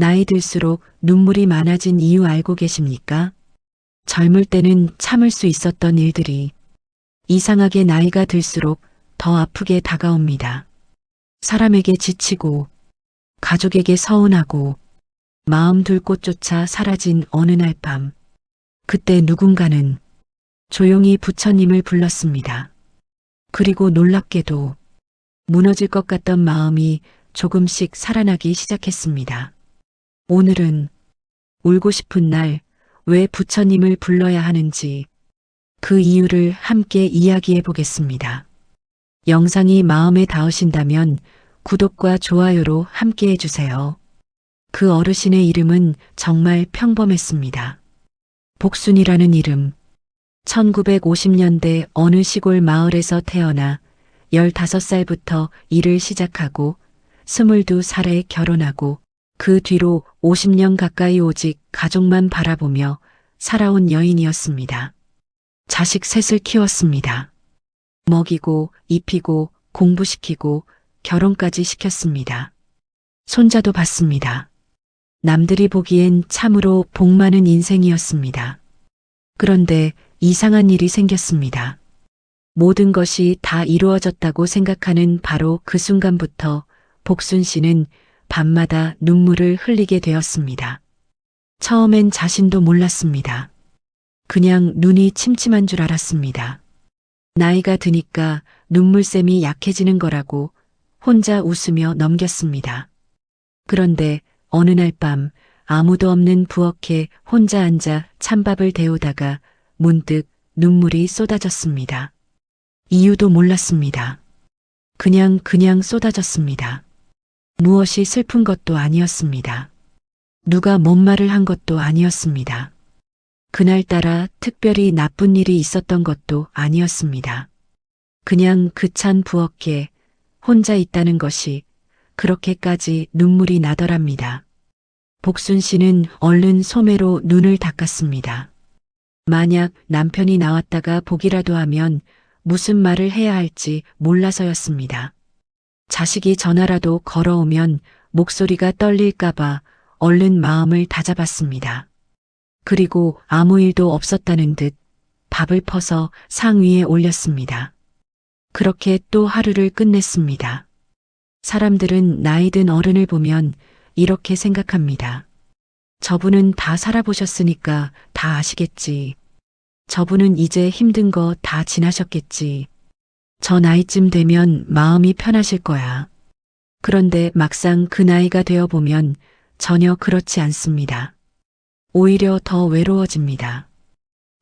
나이 들수록 눈물이 많아진 이유 알고 계십니까? 젊을 때는 참을 수 있었던 일들이 이상하게 나이가 들수록 더 아프게 다가옵니다. 사람에게 지치고 가족에게 서운하고 마음 둘 곳조차 사라진 어느 날 밤. 그때 누군가는 조용히 부처님을 불렀습니다. 그리고 놀랍게도 무너질 것 같던 마음이 조금씩 살아나기 시작했습니다. 오늘은 울고 싶은 날 왜 부처님을 불러야 하는지 그 이유를 함께 이야기해 보겠습니다. 영상이 마음에 닿으신다면 구독과 좋아요로 함께 해주세요. 그 어르신의 이름은 정말 평범했습니다. 복순이라는 이름. 1950년대 어느 시골 마을에서 태어나 15살부터 일을 시작하고 22살에 결혼하고 그 뒤로 50년 가까이 오직 가족만 바라보며 살아온 여인이었습니다. 자식 셋을 키웠습니다. 먹이고 입히고 공부시키고 결혼까지 시켰습니다. 손자도 봤습니다. 남들이 보기엔 참으로 복 많은 인생이었습니다. 그런데 이상한 일이 생겼습니다. 모든 것이 다 이루어졌다고 생각하는 바로 그 순간부터 복순 씨는 밤마다 눈물을 흘리게 되었습니다. 처음엔 자신도 몰랐습니다. 그냥 눈이 침침한 줄 알았습니다. 나이가 드니까 눈물샘이 약해지는 거라고 혼자 웃으며 넘겼습니다. 그런데 어느 날 밤 아무도 없는 부엌에 혼자 앉아 찬밥을 데우다가 문득 눈물이 쏟아졌습니다. 이유도 몰랐습니다. 그냥 쏟아졌습니다. 무엇이 슬픈 것도 아니었습니다. 누가 뭔 말을 한 것도 아니었습니다. 그날따라 특별히 나쁜 일이 있었던 것도 아니었습니다. 그냥 그 찬 부엌에 혼자 있다는 것이 그렇게까지 눈물이 나더랍니다. 복순 씨는 얼른 소매로 눈을 닦았습니다. 만약 남편이 나왔다가 보기라도 하면 무슨 말을 해야 할지 몰라서였습니다. 자식이 전화라도 걸어오면 목소리가 떨릴까봐 얼른 마음을 다잡았습니다. 그리고 아무 일도 없었다는 듯 밥을 퍼서 상 위에 올렸습니다. 그렇게 또 하루를 끝냈습니다. 사람들은 나이든 어른을 보면 이렇게 생각합니다. 저분은 다 살아보셨으니까 다 아시겠지. 저분은 이제 힘든 거 다 지나셨겠지. 저 나이쯤 되면 마음이 편하실 거야. 그런데 막상 그 나이가 되어 보면 전혀 그렇지 않습니다. 오히려 더 외로워집니다.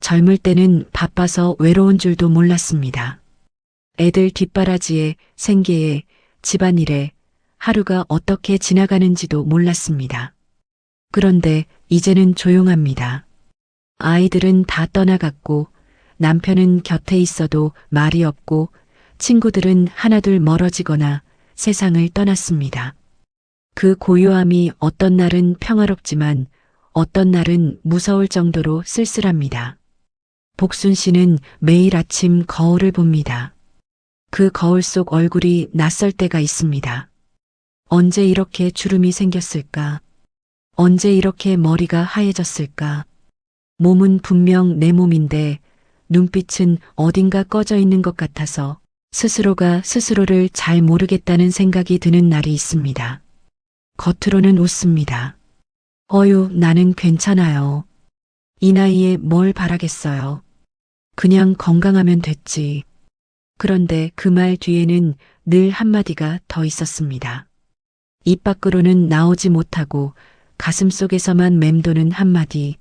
젊을 때는 바빠서 외로운 줄도 몰랐습니다. 애들 뒷바라지에, 생계에, 집안일에 하루가 어떻게 지나가는지도 몰랐습니다. 그런데 이제는 조용합니다. 아이들은 다 떠나갔고 남편은 곁에 있어도 말이 없고 친구들은 하나둘 멀어지거나 세상을 떠났습니다. 그 고요함이 어떤 날은 평화롭지만 어떤 날은 무서울 정도로 쓸쓸합니다. 복순 씨는 매일 아침 거울을 봅니다. 그 거울 속 얼굴이 낯설 때가 있습니다. 언제 이렇게 주름이 생겼을까? 언제 이렇게 머리가 하얘졌을까? 몸은 분명 내 몸인데 눈빛은 어딘가 꺼져 있는 것 같아서 스스로가 스스로를 잘 모르겠다는 생각이 드는 날이 있습니다. 겉으로는 웃습니다. 어휴, 나는 괜찮아요. 이 나이에 뭘 바라겠어요. 그냥 건강하면 됐지. 그런데 그 말 뒤에는 늘 한마디가 더 있었습니다. 입 밖으로는 나오지 못하고 가슴 속에서만 맴도는 한마디.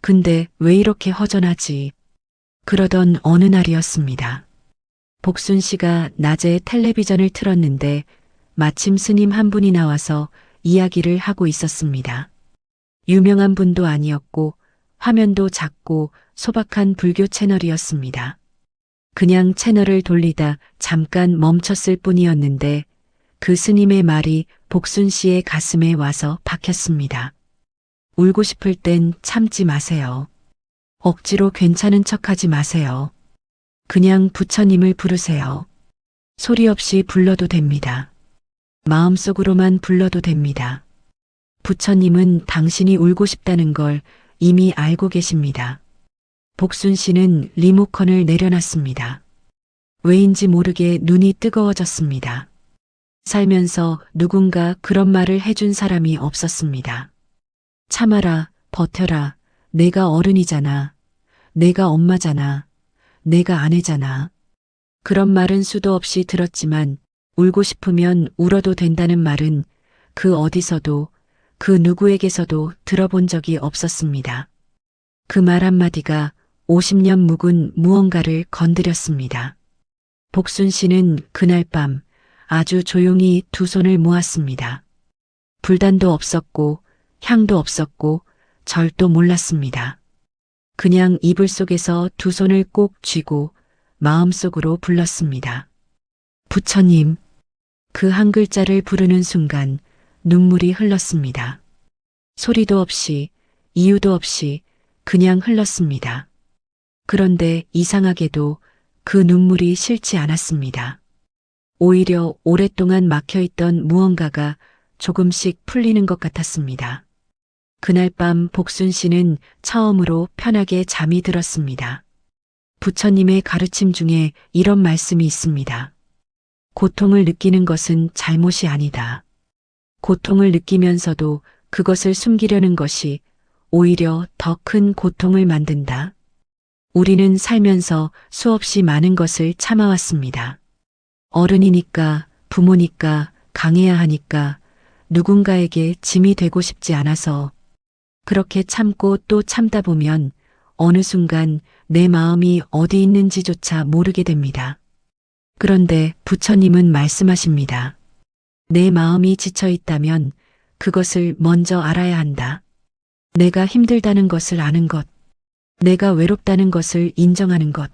근데 왜 이렇게 허전하지? 그러던 어느 날이었습니다. 복순 씨가 낮에 텔레비전을 틀었는데 마침 스님 한 분이 나와서 이야기를 하고 있었습니다. 유명한 분도 아니었고 화면도 작고 소박한 불교 채널이었습니다. 그냥 채널을 돌리다 잠깐 멈췄을 뿐이었는데 그 스님의 말이 복순 씨의 가슴에 와서 박혔습니다. 울고 싶을 땐 참지 마세요. 억지로 괜찮은 척하지 마세요. 그냥 부처님을 부르세요. 소리 없이 불러도 됩니다. 마음속으로만 불러도 됩니다. 부처님은 당신이 울고 싶다는 걸 이미 알고 계십니다. 복순 씨는 리모컨을 내려놨습니다. 왜인지 모르게 눈이 뜨거워졌습니다. 살면서 누군가 그런 말을 해준 사람이 없었습니다. 참아라, 버텨라, 내가 어른이잖아. 내가 엄마잖아. 내가 아내잖아. 그런 말은 수도 없이 들었지만 울고 싶으면 울어도 된다는 말은 그 어디서도 그 누구에게서도 들어본 적이 없었습니다. 그 말 한마디가 50년 묵은 무언가를 건드렸습니다. 복순 씨는 그날 밤 아주 조용히 두 손을 모았습니다. 불단도 없었고 향도 없었고 절도 몰랐습니다. 그냥 이불 속에서 두 손을 꼭 쥐고 마음속으로 불렀습니다. 부처님. 그 한 글자를 부르는 순간 눈물이 흘렀습니다. 소리도 없이 이유도 없이 그냥 흘렀습니다. 그런데 이상하게도 그 눈물이 싫지 않았습니다. 오히려 오랫동안 막혀있던 무언가가 조금씩 풀리는 것 같았습니다. 그날 밤 복순 씨는 처음으로 편하게 잠이 들었습니다. 부처님의 가르침 중에 이런 말씀이 있습니다. 고통을 느끼는 것은 잘못이 아니다. 고통을 느끼면서도 그것을 숨기려는 것이 오히려 더 큰 고통을 만든다. 우리는 살면서 수없이 많은 것을 참아왔습니다. 어른이니까, 부모니까, 강해야 하니까, 누군가에게 짐이 되고 싶지 않아서 그렇게 참고 또 참다 보면 어느 순간 내 마음이 어디 있는지조차 모르게 됩니다. 그런데 부처님은 말씀하십니다. 내 마음이 지쳐 있다면 그것을 먼저 알아야 한다. 내가 힘들다는 것을 아는 것, 내가 외롭다는 것을 인정하는 것,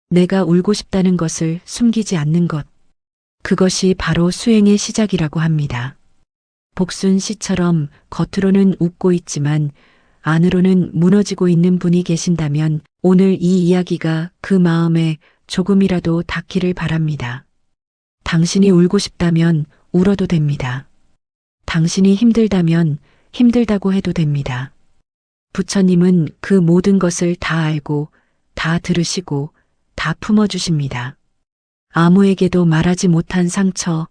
내가 울고 싶다는 것을 숨기지 않는 것, 그것이 바로 수행의 시작이라고 합니다. 복순 씨처럼 겉으로는 웃고 있지만 안으로는 무너지고 있는 분이 계신다면 오늘 이 이야기가 그 마음에 조금이라도 닿기를 바랍니다. 당신이 울고 싶다면 울어도 됩니다. 당신이 힘들다면 힘들다고 해도 됩니다. 부처님은 그 모든 것을 다 알고 다 들으시고 다 품어주십니다. 아무에게도 말하지 못한 상처,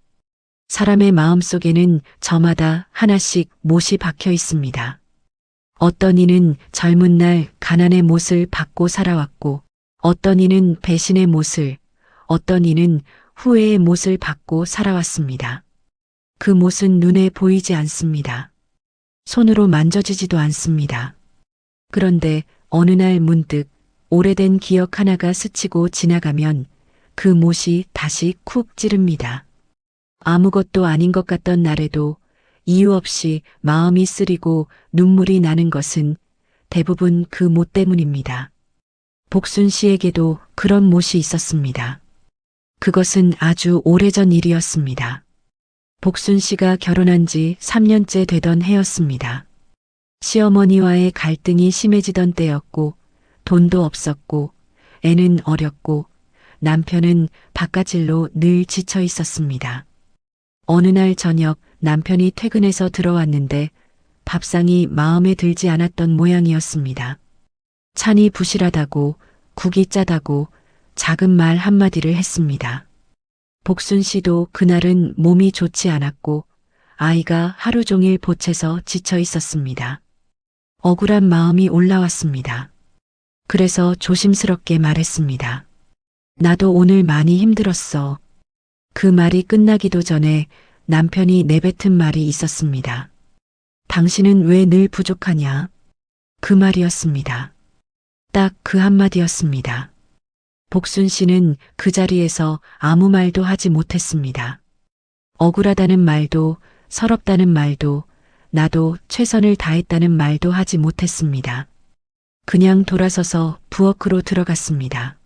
사람의 마음속에는 저마다 하나씩 못이 박혀 있습니다. 어떤 이는 젊은 날 가난의 못을 받고 살아왔고, 어떤 이는 배신의 못을, 어떤 이는 후회의 못을 받고 살아왔습니다. 그 못은 눈에 보이지 않습니다. 손으로 만져지지도 않습니다. 그런데 어느 날 문득 오래된 기억 하나가 스치고 지나가면 그 못이 다시 쿡 찌릅니다. 아무것도 아닌 것 같던 날에도 이유 없이 마음이 쓰리고 눈물이 나는 것은 대부분 그 못 때문입니다. 복순 씨에게도 그런 못이 있었습니다. 그것은 아주 오래전 일이었습니다. 복순 씨가 결혼한 지 3년째 되던 해였습니다. 시어머니와의 갈등이 심해지던 때였고 돈도 없었고 애는 어렸고 남편은 바깥일로 늘 지쳐 있었습니다. 어느 날 저녁 남편이 퇴근해서 들어왔는데 밥상이 마음에 들지 않았던 모양이었습니다. 찬이 부실하다고 국이 짜다고 작은 말 한마디를 했습니다. 복순 씨도 그날은 몸이 좋지 않았고 아이가 하루 종일 보채서 지쳐 있었습니다. 억울한 마음이 올라왔습니다. 그래서 조심스럽게 말했습니다. 나도 오늘 많이 힘들었어. 그 말이 끝나기도 전에 남편이 내뱉은 말이 있었습니다. 당신은 왜 늘 부족하냐? 그 말이었습니다. 딱 그 한마디였습니다. 복순 씨는 그 자리에서 아무 말도 하지 못했습니다. 억울하다는 말도 서럽다는 말도 나도 최선을 다했다는 말도 하지 못했습니다. 그냥 돌아서서 부엌으로 들어갔습니다.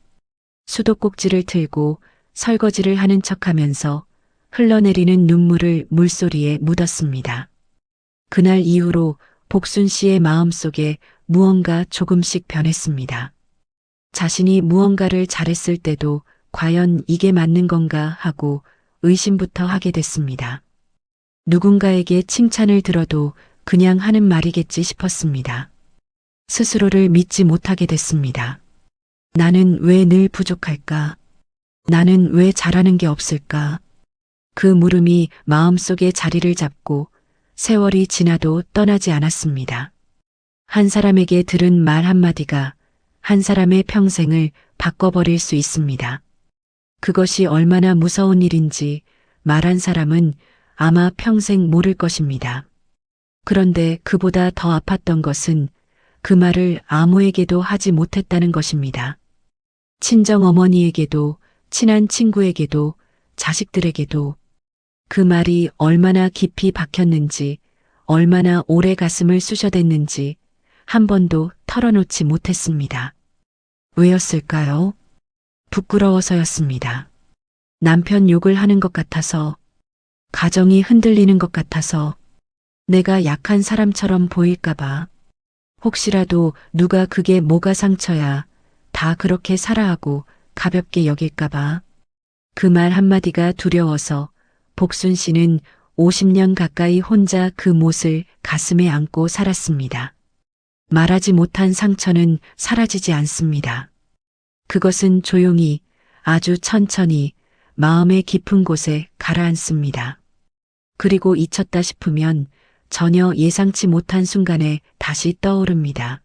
수도꼭지를 틀고 설거지를 하는 척하면서 흘러내리는 눈물을 물소리에 묻었습니다. 그날 이후로 복순 씨의 마음속에 무언가 조금씩 변했습니다. 자신이 무언가를 잘했을 때도 과연 이게 맞는 건가 하고 의심부터 하게 됐습니다. 누군가에게 칭찬을 들어도 그냥 하는 말이겠지 싶었습니다. 스스로를 믿지 못하게 됐습니다. 나는 왜 늘 부족할까? 나는 왜 잘하는 게 없을까? 그 물음이 마음속에 자리를 잡고 세월이 지나도 떠나지 않았습니다. 한 사람에게 들은 말 한마디가 한 사람의 평생을 바꿔버릴 수 있습니다. 그것이 얼마나 무서운 일인지 말한 사람은 아마 평생 모를 것입니다. 그런데 그보다 더 아팠던 것은 그 말을 아무에게도 하지 못했다는 것입니다. 친정 어머니에게도, 친한 친구에게도, 자식들에게도 그 말이 얼마나 깊이 박혔는지, 얼마나 오래 가슴을 쑤셔댔는지 한 번도 털어놓지 못했습니다. 왜였을까요? 부끄러워서였습니다. 남편 욕을 하는 것 같아서, 가정이 흔들리는 것 같아서, 내가 약한 사람처럼 보일까봐, 혹시라도 누가 그게 뭐가 상처야, 다 그렇게 살아하고 가볍게 여길까봐, 그 말 한마디가 두려워서 복순 씨는 50년 가까이 혼자 그 못을 가슴에 안고 살았습니다. 말하지 못한 상처는 사라지지 않습니다. 그것은 조용히, 아주 천천히 마음의 깊은 곳에 가라앉습니다. 그리고 잊혔다 싶으면 전혀 예상치 못한 순간에 다시 떠오릅니다.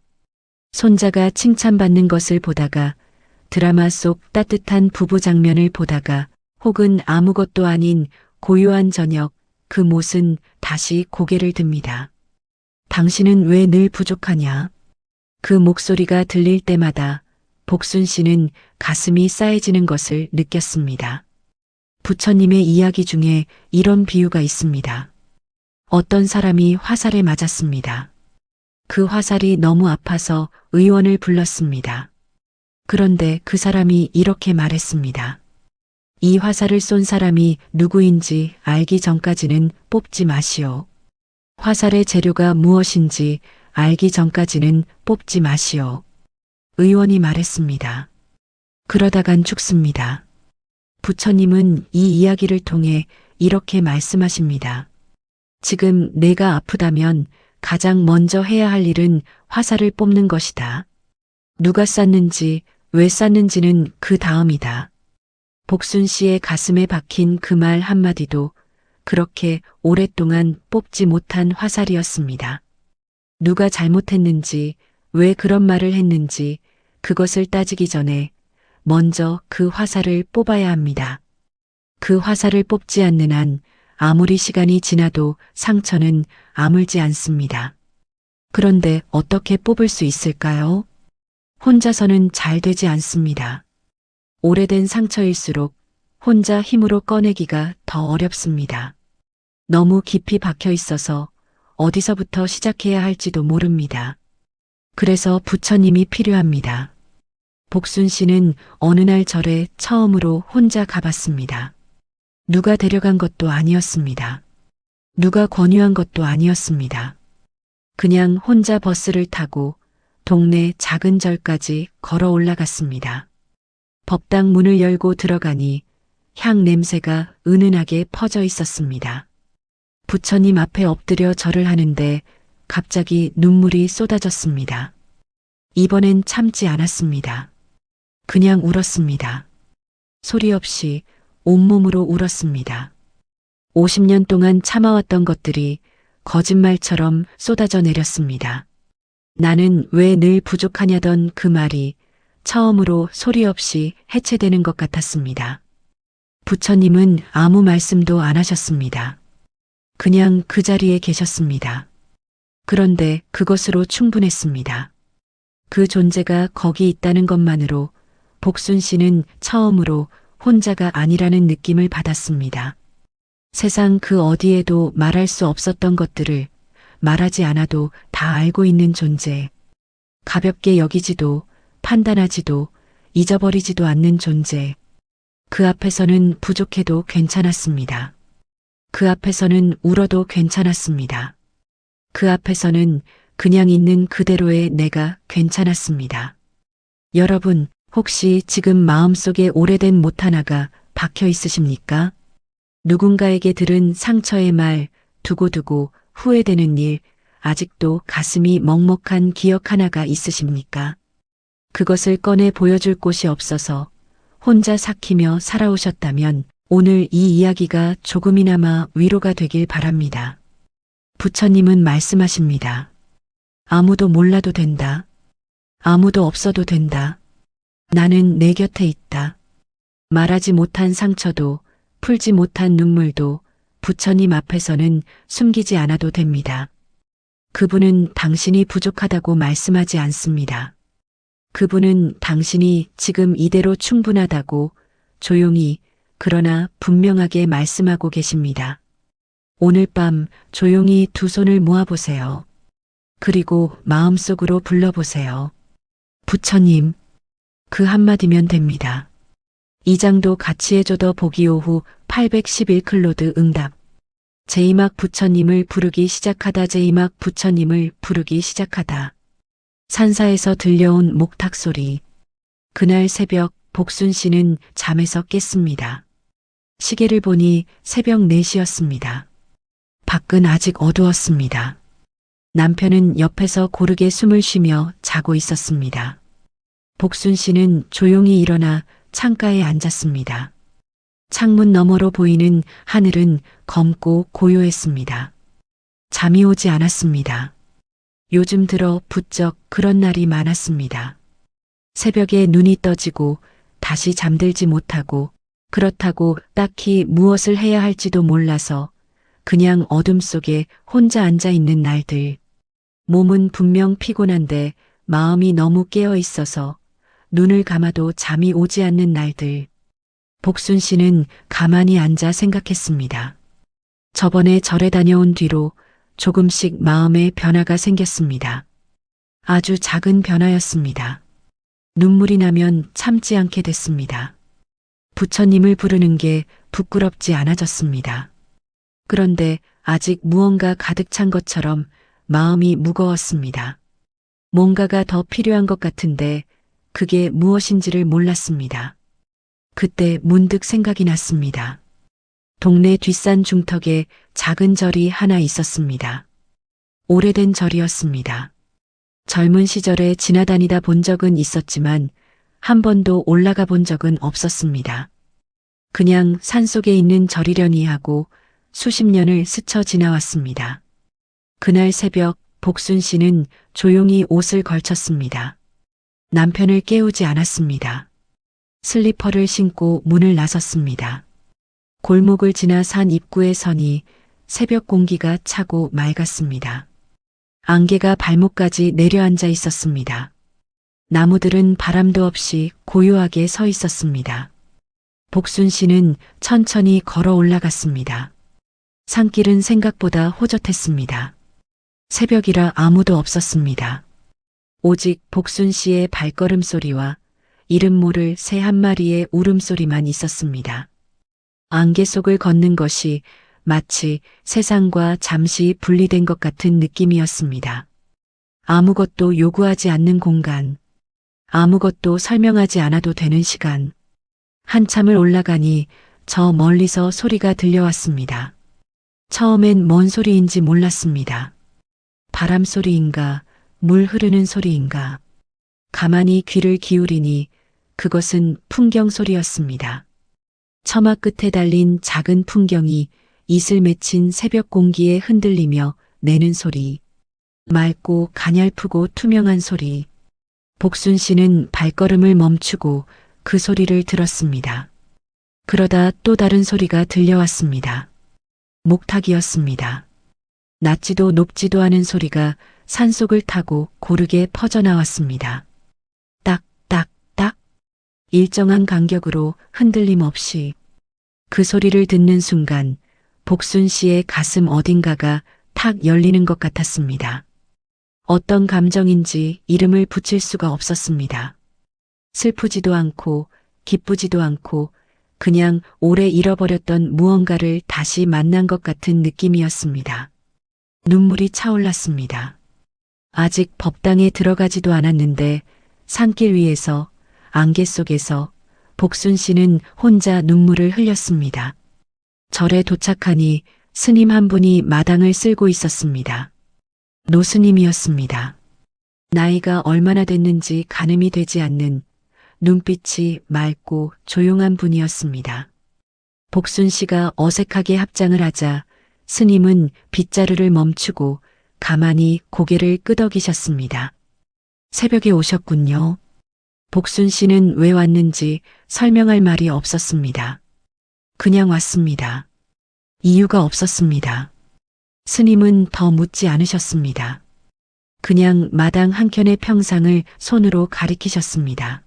손자가 칭찬받는 것을 보다가, 드라마 속 따뜻한 부부 장면을 보다가, 혹은 아무것도 아닌 고요한 저녁, 그 못은 다시 고개를 듭니다. 당신은 왜 늘 부족하냐? 그 목소리가 들릴 때마다 복순 씨는 가슴이 싸해지는 것을 느꼈습니다. 부처님의 이야기 중에 이런 비유가 있습니다. 어떤 사람이 화살에 맞았습니다. 그 화살이 너무 아파서 의원을 불렀습니다. 그런데 그 사람이 이렇게 말했습니다. 이 화살을 쏜 사람이 누구인지 알기 전까지는 뽑지 마시오. 화살의 재료가 무엇인지 알기 전까지는 뽑지 마시오. 의원이 말했습니다. 그러다간 죽습니다. 부처님은 이 이야기를 통해 이렇게 말씀하십니다. 지금 내가 아프다면 가장 먼저 해야 할 일은 화살을 뽑는 것이다. 누가 쐈는지, 왜 쐈는지는 그 다음이다. 복순 씨의 가슴에 박힌 그 말 한마디도 그렇게 오랫동안 뽑지 못한 화살이었습니다. 누가 잘못했는지, 왜 그런 말을 했는지 그것을 따지기 전에 먼저 그 화살을 뽑아야 합니다. 그 화살을 뽑지 않는 한 아무리 시간이 지나도 상처는 아물지 않습니다. 그런데 어떻게 뽑을 수 있을까요? 혼자서는 잘 되지 않습니다. 오래된 상처일수록 혼자 힘으로 꺼내기가 더 어렵습니다. 너무 깊이 박혀 있어서 어디서부터 시작해야 할지도 모릅니다. 그래서 부처님이 필요합니다. 복순 씨는 어느 날 절에 처음으로 혼자 가봤습니다. 누가 데려간 것도 아니었습니다. 누가 권유한 것도 아니었습니다. 그냥 혼자 버스를 타고 동네 작은 절까지 걸어 올라갔습니다. 법당 문을 열고 들어가니 향 냄새가 은은하게 퍼져 있었습니다. 부처님 앞에 엎드려 절을 하는데 갑자기 눈물이 쏟아졌습니다. 이번엔 참지 않았습니다. 그냥 울었습니다. 소리 없이 온몸으로 울었습니다. 50년 동안 참아왔던 것들이 거짓말처럼 쏟아져 내렸습니다. 나는 왜 늘 부족하냐던 그 말이 처음으로 소리 없이 해체되는 것 같았습니다. 부처님은 아무 말씀도 안 하셨습니다. 그냥 그 자리에 계셨습니다. 그런데 그것으로 충분했습니다. 그 존재가 거기 있다는 것만으로 복순 씨는 처음으로 혼자가 아니라는 느낌을 받았습니다. 세상 그 어디에도 말할 수 없었던 것들을 말하지 않아도 다 알고 있는 존재. 가볍게 여기지도 판단하지도 잊어버리지도 않는 존재. 그 앞에서는 부족해도 괜찮았습니다. 그 앞에서는 울어도 괜찮았습니다. 그 앞에서는 그냥 있는 그대로의 내가 괜찮았습니다. 여러분, 혹시 지금 마음속에 오래된 못 하나가 박혀 있으십니까? 누군가에게 들은 상처의 말, 두고두고 후회되는 일, 아직도 가슴이 먹먹한 기억 하나가 있으십니까? 그것을 꺼내 보여줄 곳이 없어서 혼자 삭히며 살아오셨다면 오늘 이 이야기가 조금이나마 위로가 되길 바랍니다. 부처님은 말씀하십니다. 아무도 몰라도 된다. 아무도 없어도 된다. 나는 내 곁에 있다. 말하지 못한 상처도 풀지 못한 눈물도 부처님 앞에서는 숨기지 않아도 됩니다. 그분은 당신이 부족하다고 말씀하지 않습니다. 그분은 당신이 지금 이대로 충분하다고 조용히 그러나 분명하게 말씀하고 계십니다. 오늘 밤 조용히 두 손을 모아보세요. 그리고 마음속으로 불러보세요. 부처님, 그 한마디면 됩니다. 이 장도 같이 해줘더 보기 오후 811클로드 응답. 제이막 부처님을 부르기 시작하다 제이막 부처님을 부르기 시작하다. 산사에서 들려온 목탁 소리. 그날 새벽 복순 씨는 잠에서 깼습니다. 시계를 보니 새벽 4시였습니다. 밖은 아직 어두웠습니다. 남편은 옆에서 고르게 숨을 쉬며 자고 있었습니다. 복순 씨는 조용히 일어나 창가에 앉았습니다. 창문 너머로 보이는 하늘은 검고 고요했습니다. 잠이 오지 않았습니다. 요즘 들어 부쩍 그런 날이 많았습니다. 새벽에 눈이 떠지고 다시 잠들지 못하고 그렇다고 딱히 무엇을 해야 할지도 몰라서 그냥 어둠 속에 혼자 앉아 있는 날들. 몸은 분명 피곤한데 마음이 너무 깨어 있어서 눈을 감아도 잠이 오지 않는 날들. 복순 씨는 가만히 앉아 생각했습니다. 저번에 절에 다녀온 뒤로 조금씩 마음에 변화가 생겼습니다. 아주 작은 변화였습니다. 눈물이 나면 참지 않게 됐습니다. 부처님을 부르는 게 부끄럽지 않아졌습니다. 그런데 아직 무언가 가득 찬 것처럼 마음이 무거웠습니다. 뭔가가 더 필요한 것 같은데 그게 무엇인지를 몰랐습니다. 그때 문득 생각이 났습니다. 동네 뒷산 중턱에 작은 절이 하나 있었습니다. 오래된 절이었습니다. 젊은 시절에 지나다니다 본 적은 있었지만 한 번도 올라가 본 적은 없었습니다. 그냥 산속에 있는 절이려니 하고 수십 년을 스쳐 지나왔습니다. 그날 새벽 복순 씨는 조용히 옷을 걸쳤습니다. 남편을 깨우지 않았습니다. 슬리퍼를 신고 문을 나섰습니다. 골목을 지나 산 입구에 서니 새벽 공기가 차고 맑았습니다. 안개가 발목까지 내려앉아 있었습니다. 나무들은 바람도 없이 고요하게 서 있었습니다. 복순 씨는 천천히 걸어 올라갔습니다. 산길은 생각보다 호젓했습니다. 새벽이라 아무도 없었습니다. 오직 복순 씨의 발걸음 소리와 이름 모를 새 한 마리의 울음소리만 있었습니다. 안개 속을 걷는 것이 마치 세상과 잠시 분리된 것 같은 느낌이었습니다. 아무것도 요구하지 않는 공간, 아무것도 설명하지 않아도 되는 시간. 한참을 올라가니 저 멀리서 소리가 들려왔습니다. 처음엔 뭔 소리인지 몰랐습니다. 바람 소리인가, 물 흐르는 소리인가. 가만히 귀를 기울이니 그것은 풍경 소리였습니다. 처마 끝에 달린 작은 풍경이 이슬 맺힌 새벽 공기에 흔들리며 내는 소리. 맑고 가냘프고 투명한 소리. 복순 씨는 발걸음을 멈추고 그 소리를 들었습니다. 그러다 또 다른 소리가 들려왔습니다. 목탁이었습니다. 낮지도 높지도 않은 소리가 산속을 타고 고르게 퍼져나왔습니다. 딱, 딱, 딱. 일정한 간격으로 흔들림 없이. 그 소리를 듣는 순간 복순 씨의 가슴 어딘가가 탁 열리는 것 같았습니다. 어떤 감정인지 이름을 붙일 수가 없었습니다. 슬프지도 않고 기쁘지도 않고 그냥 오래 잃어버렸던 무언가를 다시 만난 것 같은 느낌이었습니다. 눈물이 차올랐습니다. 아직 법당에 들어가지도 않았는데 산길 위에서 안개 속에서 복순 씨는 혼자 눈물을 흘렸습니다. 절에 도착하니 스님 한 분이 마당을 쓸고 있었습니다. 노스님이었습니다. 나이가 얼마나 됐는지 가늠이 되지 않는 눈빛이 맑고 조용한 분이었습니다. 복순 씨가 어색하게 합장을 하자 스님은 빗자루를 멈추고 가만히 고개를 끄덕이셨습니다. 새벽에 오셨군요. 복순 씨는 왜 왔는지 설명할 말이 없었습니다. 그냥 왔습니다. 이유가 없었습니다. 스님은 더 묻지 않으셨습니다. 그냥 마당 한켠의 평상을 손으로 가리키셨습니다.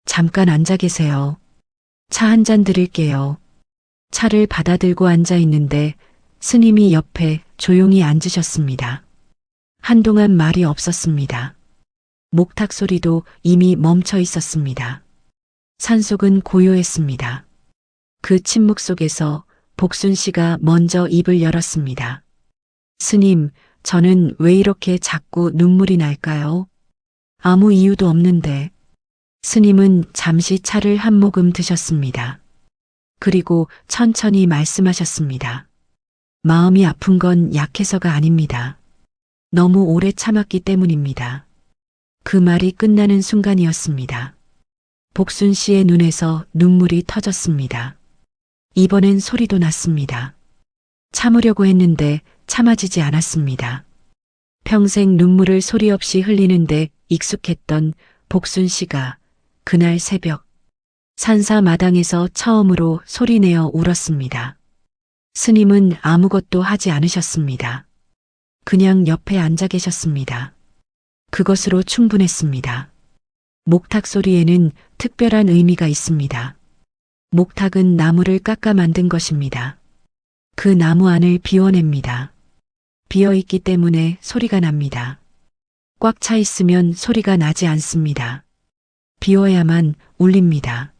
잠깐 앉아 계세요. 차 한 잔 드릴게요. 차를 받아들고 앉아 있는데 스님이 옆에 조용히 앉으셨습니다. 한동안 말이 없었습니다. 목탁 소리도 이미 멈춰 있었습니다. 산속은 고요했습니다. 그 침묵 속에서 복순 씨가 먼저 입을 열었습니다. 스님, 저는 왜 이렇게 자꾸 눈물이 날까요? 아무 이유도 없는데. 스님은 잠시 차를 한 모금 드셨습니다. 그리고 천천히 말씀하셨습니다. 마음이 아픈 건 약해서가 아닙니다. 너무 오래 참았기 때문입니다. 그 말이 끝나는 순간이었습니다. 복순 씨의 눈에서 눈물이 터졌습니다. 이번엔 소리도 났습니다. 참으려고 했는데 참아지지 않았습니다. 평생 눈물을 소리 없이 흘리는데 익숙했던 복순 씨가 그날 새벽 산사 마당에서 처음으로 소리내어 울었습니다. 스님은 아무것도 하지 않으셨습니다. 그냥 옆에 앉아 계셨습니다. 그것으로 충분했습니다. 목탁 소리에는 특별한 의미가 있습니다. 목탁은 나무를 깎아 만든 것입니다. 그 나무 안을 비워냅니다. 비어있기 때문에 소리가 납니다. 꽉 차 있으면 소리가 나지 않습니다. 비워야만 울립니다.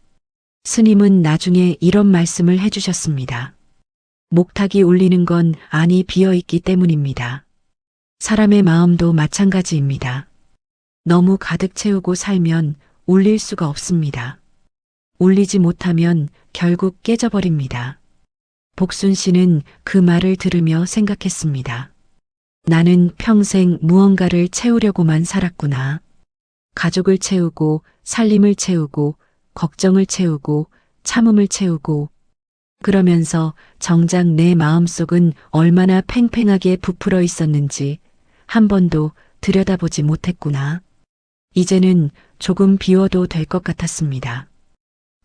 스님은 나중에 이런 말씀을 해주셨습니다. 목탁이 울리는 건 안이 비어있기 때문입니다. 사람의 마음도 마찬가지입니다. 너무 가득 채우고 살면 울릴 수가 없습니다. 울리지 못하면 결국 깨져버립니다. 복순 씨는 그 말을 들으며 생각했습니다. 나는 평생 무언가를 채우려고만 살았구나. 가족을 채우고 살림을 채우고 걱정을 채우고 참음을 채우고 그러면서 정작 내 마음속은 얼마나 팽팽하게 부풀어 있었는지 한 번도 들여다보지 못했구나. 이제는 조금 비워도 될 것 같았습니다.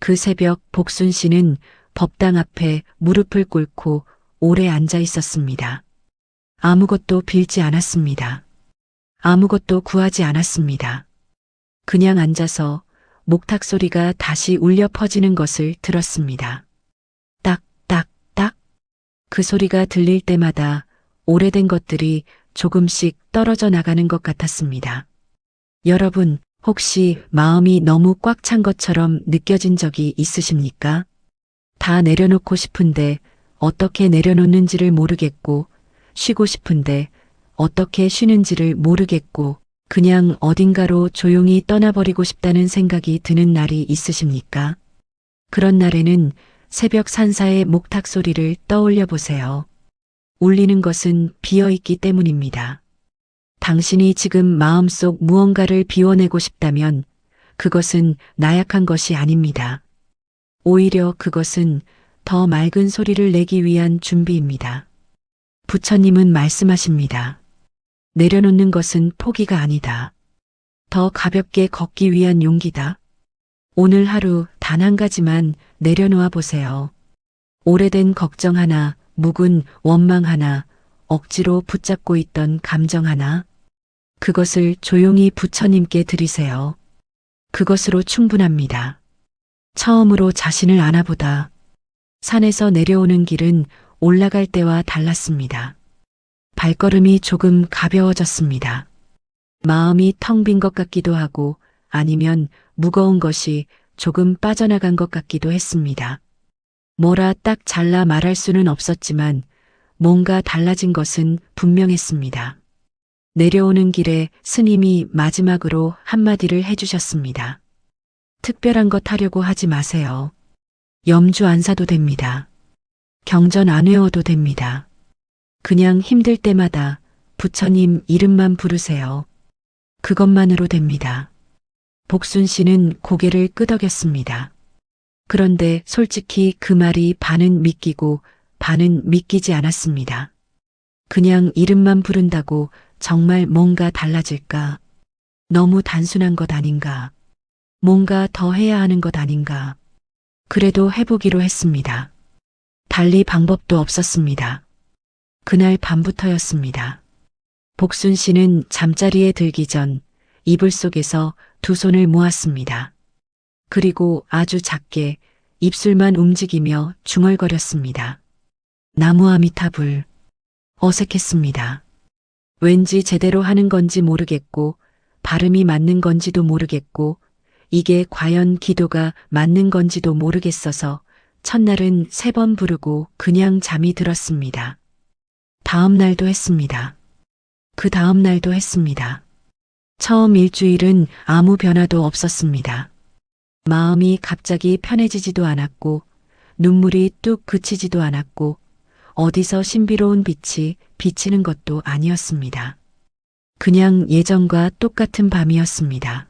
그 새벽 복순 씨는 법당 앞에 무릎을 꿇고 오래 앉아 있었습니다. 아무것도 빌지 않았습니다. 아무것도 구하지 않았습니다. 그냥 앉아서 목탁 소리가 다시 울려 퍼지는 것을 들었습니다. 딱, 딱, 딱. 그 소리가 들릴 때마다 오래된 것들이 조금씩 떨어져 나가는 것 같았습니다. 여러분, 혹시 마음이 너무 꽉 찬 것처럼 느껴진 적이 있으십니까? 다 내려놓고 싶은데 어떻게 내려놓는지를 모르겠고, 쉬고 싶은데 어떻게 쉬는지를 모르겠고, 그냥 어딘가로 조용히 떠나버리고 싶다는 생각이 드는 날이 있으십니까? 그런 날에는 새벽 산사의 목탁 소리를 떠올려 보세요. 울리는 것은 비어있기 때문입니다. 당신이 지금 마음속 무언가를 비워내고 싶다면 그것은 나약한 것이 아닙니다. 오히려 그것은 더 맑은 소리를 내기 위한 준비입니다. 부처님은 말씀하십니다. 내려놓는 것은 포기가 아니다. 더 가볍게 걷기 위한 용기다. 오늘 하루 단 한 가지만 내려놓아 보세요. 오래된 걱정 하나, 묵은 원망 하나, 억지로 붙잡고 있던 감정 하나. 그것을 조용히 부처님께 드리세요. 그것으로 충분합니다. 처음으로 자신을 안아보다. 산에서 내려오는 길은 올라갈 때와 달랐습니다. 발걸음이 조금 가벼워졌습니다. 마음이 텅 빈 것 같기도 하고 아니면 무거운 것이 조금 빠져나간 것 같기도 했습니다. 뭐라 딱 잘라 말할 수는 없었지만 뭔가 달라진 것은 분명했습니다. 내려오는 길에 스님이 마지막으로 한마디를 해주셨습니다. 특별한 것 하려고 하지 마세요. 염주 안 사도 됩니다. 경전 안 외워도 됩니다. 그냥 힘들 때마다 부처님 이름만 부르세요. 그것만으로 됩니다. 복순 씨는 고개를 끄덕였습니다. 그런데 솔직히 그 말이 반은 믿기고 반은 믿기지 않았습니다. 그냥 이름만 부른다고 정말 뭔가 달라질까? 너무 단순한 것 아닌가? 뭔가 더 해야 하는 것 아닌가? 그래도 해보기로 했습니다. 달리 방법도 없었습니다. 그날 밤부터였습니다. 복순 씨는 잠자리에 들기 전 이불 속에서 두 손을 모았습니다. 그리고 아주 작게 입술만 움직이며 중얼거렸습니다. 나무 아미타불. 어색했습니다. 왠지 제대로 하는 건지 모르겠고 발음이 맞는 건지도 모르겠고 이게 과연 기도가 맞는 건지도 모르겠어서 첫날은 3번 부르고 그냥 잠이 들었습니다. 다음 날도 했습니다. 그 다음 날도 했습니다. 처음 일주일은 아무 변화도 없었습니다. 마음이 갑자기 편해지지도 않았고 눈물이 뚝 그치지도 않았고 어디서 신비로운 빛이 비치는 것도 아니었습니다. 그냥 예전과 똑같은 밤이었습니다.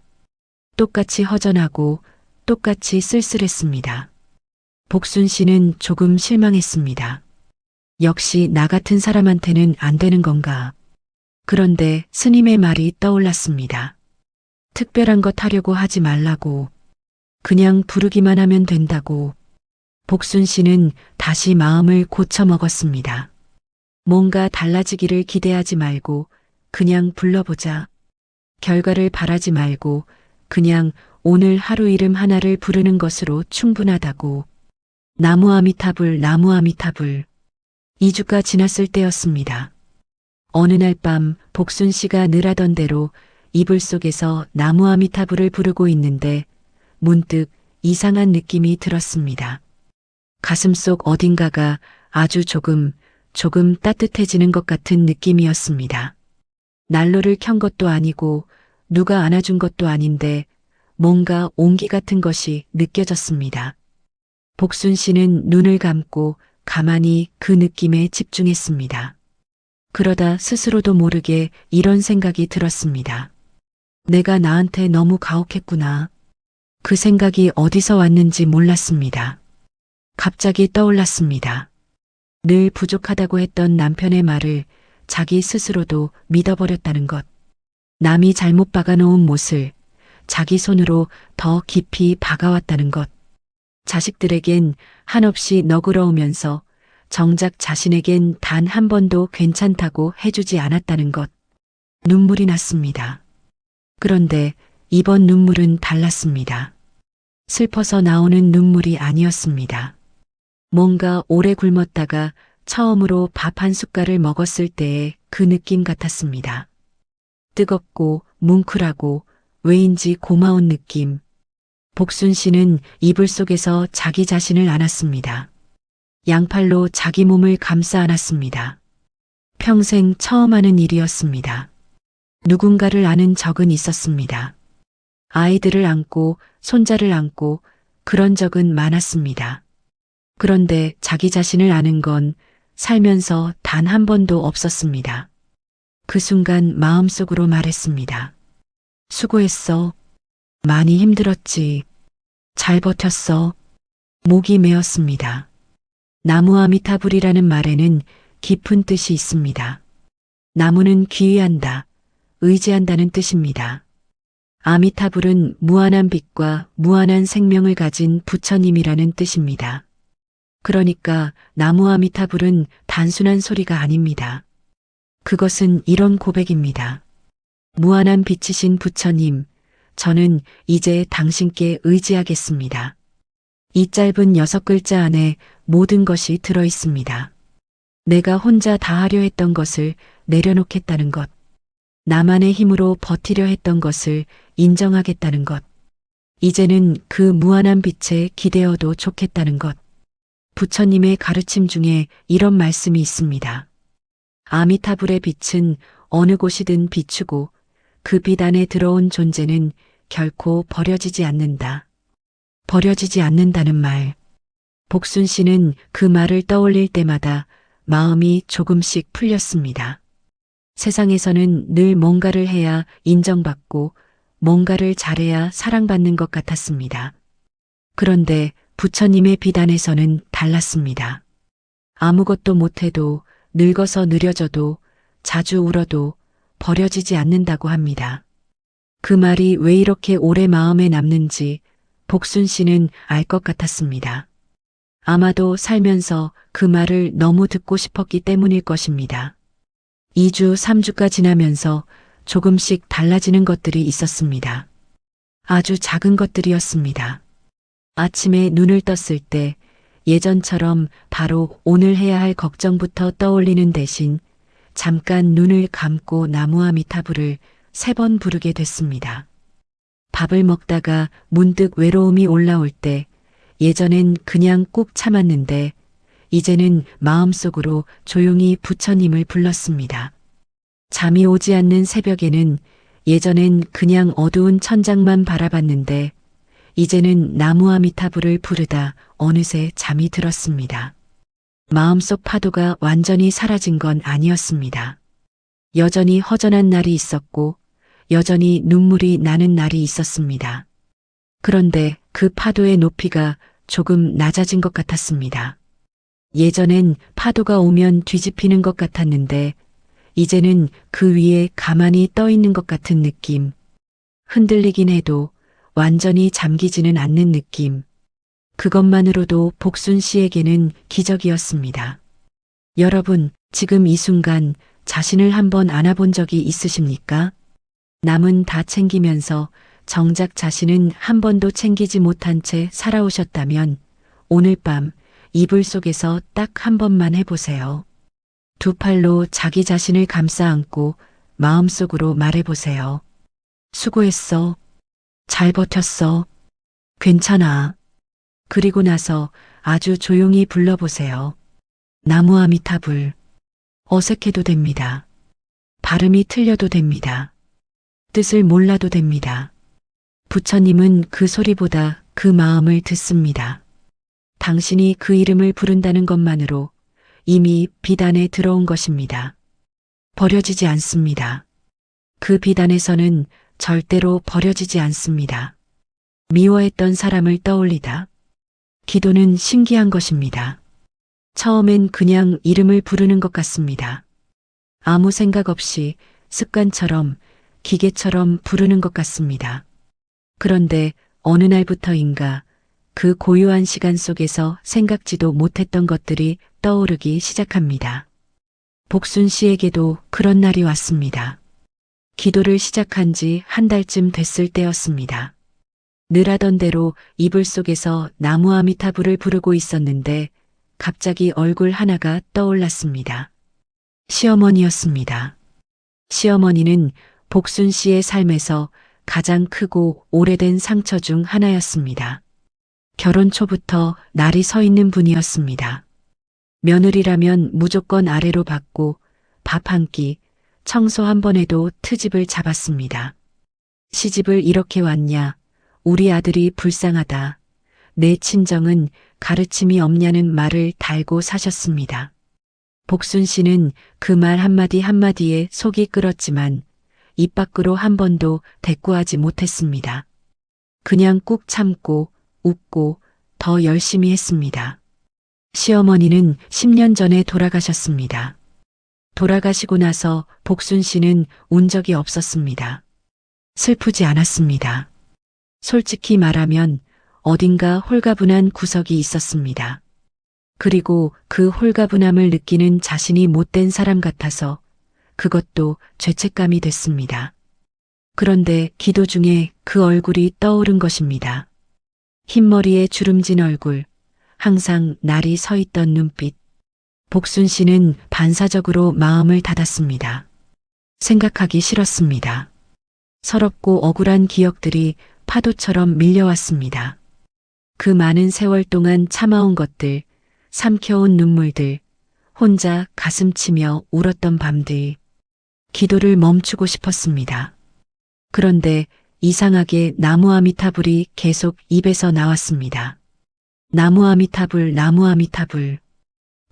똑같이 허전하고 똑같이 쓸쓸했습니다. 복순 씨는 조금 실망했습니다. 역시 나 같은 사람한테는 안 되는 건가? 그런데 스님의 말이 떠올랐습니다. 특별한 것 하려고 하지 말라고. 그냥 부르기만 하면 된다고. 복순 씨는 다시 마음을 고쳐먹었습니다. 뭔가 달라지기를 기대하지 말고 그냥 불러보자. 결과를 바라지 말고 그냥 오늘 하루 이름 하나를 부르는 것으로 충분하다고. 나무 아미타불, 나무 아미타불. 2주가 지났을 때였습니다. 어느 날 밤 복순 씨가 늘 하던 대로 이불 속에서 나무 아미타불을 부르고 있는데 문득 이상한 느낌이 들었습니다. 가슴속 어딘가가 아주 조금 따뜻해지는 것 같은 느낌이었습니다. 난로를 켠 것도 아니고 누가 안아준 것도 아닌데 뭔가 온기 같은 것이 느껴졌습니다. 복순 씨는 눈을 감고 가만히 그 느낌에 집중했습니다. 그러다 스스로도 모르게 이런 생각이 들었습니다. 내가 나한테 너무 가혹했구나. 그 생각이 어디서 왔는지 몰랐습니다. 갑자기 떠올랐습니다. 늘 부족하다고 했던 남편의 말을 자기 스스로도 믿어버렸다는 것. 남이 잘못 박아놓은 못을 자기 손으로 더 깊이 박아왔다는 것. 자식들에겐 한없이 너그러우면서 정작 자신에겐 단 한 번도 괜찮다고 해주지 않았다는 것. 눈물이 났습니다. 그런데 이번 눈물은 달랐습니다. 슬퍼서 나오는 눈물이 아니었습니다. 뭔가 오래 굶었다가 처음으로 밥 한 숟갈을 먹었을 때의 그 느낌 같았습니다. 뜨겁고 뭉클하고 왜인지 고마운 느낌. 복순 씨는 이불 속에서 자기 자신을 안았습니다. 양팔로 자기 몸을 감싸 안았습니다. 평생 처음 하는 일이었습니다. 누군가를 아는 적은 있었습니다. 아이들을 안고 손자를 안고 그런 적은 많았습니다. 그런데 자기 자신을 아는 건 살면서 단 한 번도 없었습니다. 그 순간 마음속으로 말했습니다. 수고했어. 많이 힘들었지. 잘 버텼어. 목이 메었습니다. 나무 아미타불이라는 말에는 깊은 뜻이 있습니다. 나무는 귀의한다, 의지한다는 뜻입니다. 아미타불은 무한한 빛과 무한한 생명을 가진 부처님이라는 뜻입니다. 그러니까 나무 아미타불은 단순한 소리가 아닙니다. 그것은 이런 고백입니다. 무한한 빛이신 부처님, 저는 이제 당신께 의지하겠습니다. 이 짧은 6글자 안에 모든 것이 들어 있습니다. 내가 혼자 다 하려 했던 것을 내려놓겠다는 것. 나만의 힘으로 버티려 했던 것을 인정하겠다는 것. 이제는 그 무한한 빛에 기대어도 좋겠다는 것. 부처님의 가르침 중에 이런 말씀이 있습니다. 아미타불의 빛은 어느 곳이든 비추고 그 빛 안에 들어온 존재는 결코 버려지지 않는다. 버려지지 않는다는 말. 복순 씨는 그 말을 떠올릴 때마다 마음이 조금씩 풀렸습니다. 세상에서는 늘 뭔가를 해야 인정받고 뭔가를 잘해야 사랑받는 것 같았습니다. 그런데 부처님의 비단에서는 달랐습니다. 아무것도 못해도 늙어서 느려져도 자주 울어도 버려지지 않는다고 합니다. 그 말이 왜 이렇게 오래 마음에 남는지 복순 씨는 알 것 같았습니다. 아마도 살면서 그 말을 너무 듣고 싶었기 때문일 것입니다. 2주, 3주가 지나면서 조금씩 달라지는 것들이 있었습니다. 아주 작은 것들이었습니다. 아침에 눈을 떴을 때 예전처럼 바로 오늘 해야 할 걱정부터 떠올리는 대신 잠깐 눈을 감고 나무아미타불을 3번 부르게 됐습니다. 밥을 먹다가 문득 외로움이 올라올 때 예전엔 그냥 꾹 참았는데 이제는 마음속으로 조용히 부처님을 불렀습니다. 잠이 오지 않는 새벽에는 예전엔 그냥 어두운 천장만 바라봤는데 이제는 나무아미타불을 부르다 어느새 잠이 들었습니다. 마음속 파도가 완전히 사라진 건 아니었습니다. 여전히 허전한 날이 있었고 여전히 눈물이 나는 날이 있었습니다. 그런데 그 파도의 높이가 조금 낮아진 것 같았습니다. 예전엔 파도가 오면 뒤집히는 것 같았는데 이제는 그 위에 가만히 떠 있는 것 같은 느낌. 흔들리긴 해도 완전히 잠기지는 않는 느낌. 그것만으로도 복순 씨에게는 기적이었습니다. 여러분, 지금 이 순간 자신을 한번 안아본 적이 있으십니까? 남은 다 챙기면서 정작 자신은 한 번도 챙기지 못한 채 살아오셨다면 오늘 밤 이불 속에서 딱 한 번만 해보세요. 두 팔로 자기 자신을 감싸 안고 마음속으로 말해보세요. 수고했어. 잘 버텼어. 괜찮아. 그리고 나서 아주 조용히 불러보세요. 나무아미타불. 어색해도 됩니다. 발음이 틀려도 됩니다. 뜻을 몰라도 됩니다. 부처님은 그 소리보다 그 마음을 듣습니다. 당신이 그 이름을 부른다는 것만으로 이미 비단에 들어온 것입니다. 버려지지 않습니다. 그 비단에서는 절대로 버려지지 않습니다. 미워했던 사람을 떠올리다. 기도는 신기한 것입니다. 처음엔 그냥 이름을 부르는 것 같습니다. 아무 생각 없이 습관처럼 기계처럼 부르는 것 같습니다. 그런데 어느 날부터인가 그 고요한 시간 속에서 생각지도 못했던 것들이 떠오르기 시작합니다. 복순 씨에게도 그런 날이 왔습니다. 기도를 시작한 지 한 달쯤 됐을 때였습니다. 늘 하던 대로 이불 속에서 나무아미타불을 부르고 있었는데 갑자기 얼굴 하나가 떠올랐습니다. 시어머니였습니다. 시어머니는 복순 씨의 삶에서 가장 크고 오래된 상처 중 하나였습니다. 결혼 초부터 날이 서 있는 분이었습니다. 며느리라면 무조건 아래로 받고 밥 한 끼, 청소 한 번에도 트집을 잡았습니다. 시집을 이렇게 왔냐, 우리 아들이 불쌍하다, 내 친정은 가르침이 없냐는 말을 달고 사셨습니다. 복순 씨는 그 말 한마디 한마디에 속이 끓었지만 입 밖으로 한 번도 대꾸하지 못했습니다. 그냥 꾹 참고 웃고 더 열심히 했습니다. 시어머니는 10년 전에 돌아가셨습니다. 돌아가시고 나서 복순 씨는 운 적이 없었습니다. 슬프지 않았습니다. 솔직히 말하면 어딘가 홀가분한 구석이 있었습니다. 그리고 그 홀가분함을 느끼는 자신이 못된 사람 같아서 그것도 죄책감이 됐습니다. 그런데 기도 중에 그 얼굴이 떠오른 것입니다. 흰머리에 주름진 얼굴, 항상 날이 서 있던 눈빛. 복순 씨는 반사적으로 마음을 닫았습니다. 생각하기 싫었습니다. 서럽고 억울한 기억들이 파도처럼 밀려왔습니다. 그 많은 세월 동안 참아온 것들, 삼켜온 눈물들, 혼자 가슴 치며 울었던 밤들. 기도를 멈추고 싶었습니다. 그런데 이상하게 나무아미타불이 계속 입에서 나왔습니다. 나무아미타불, 나무아미타불.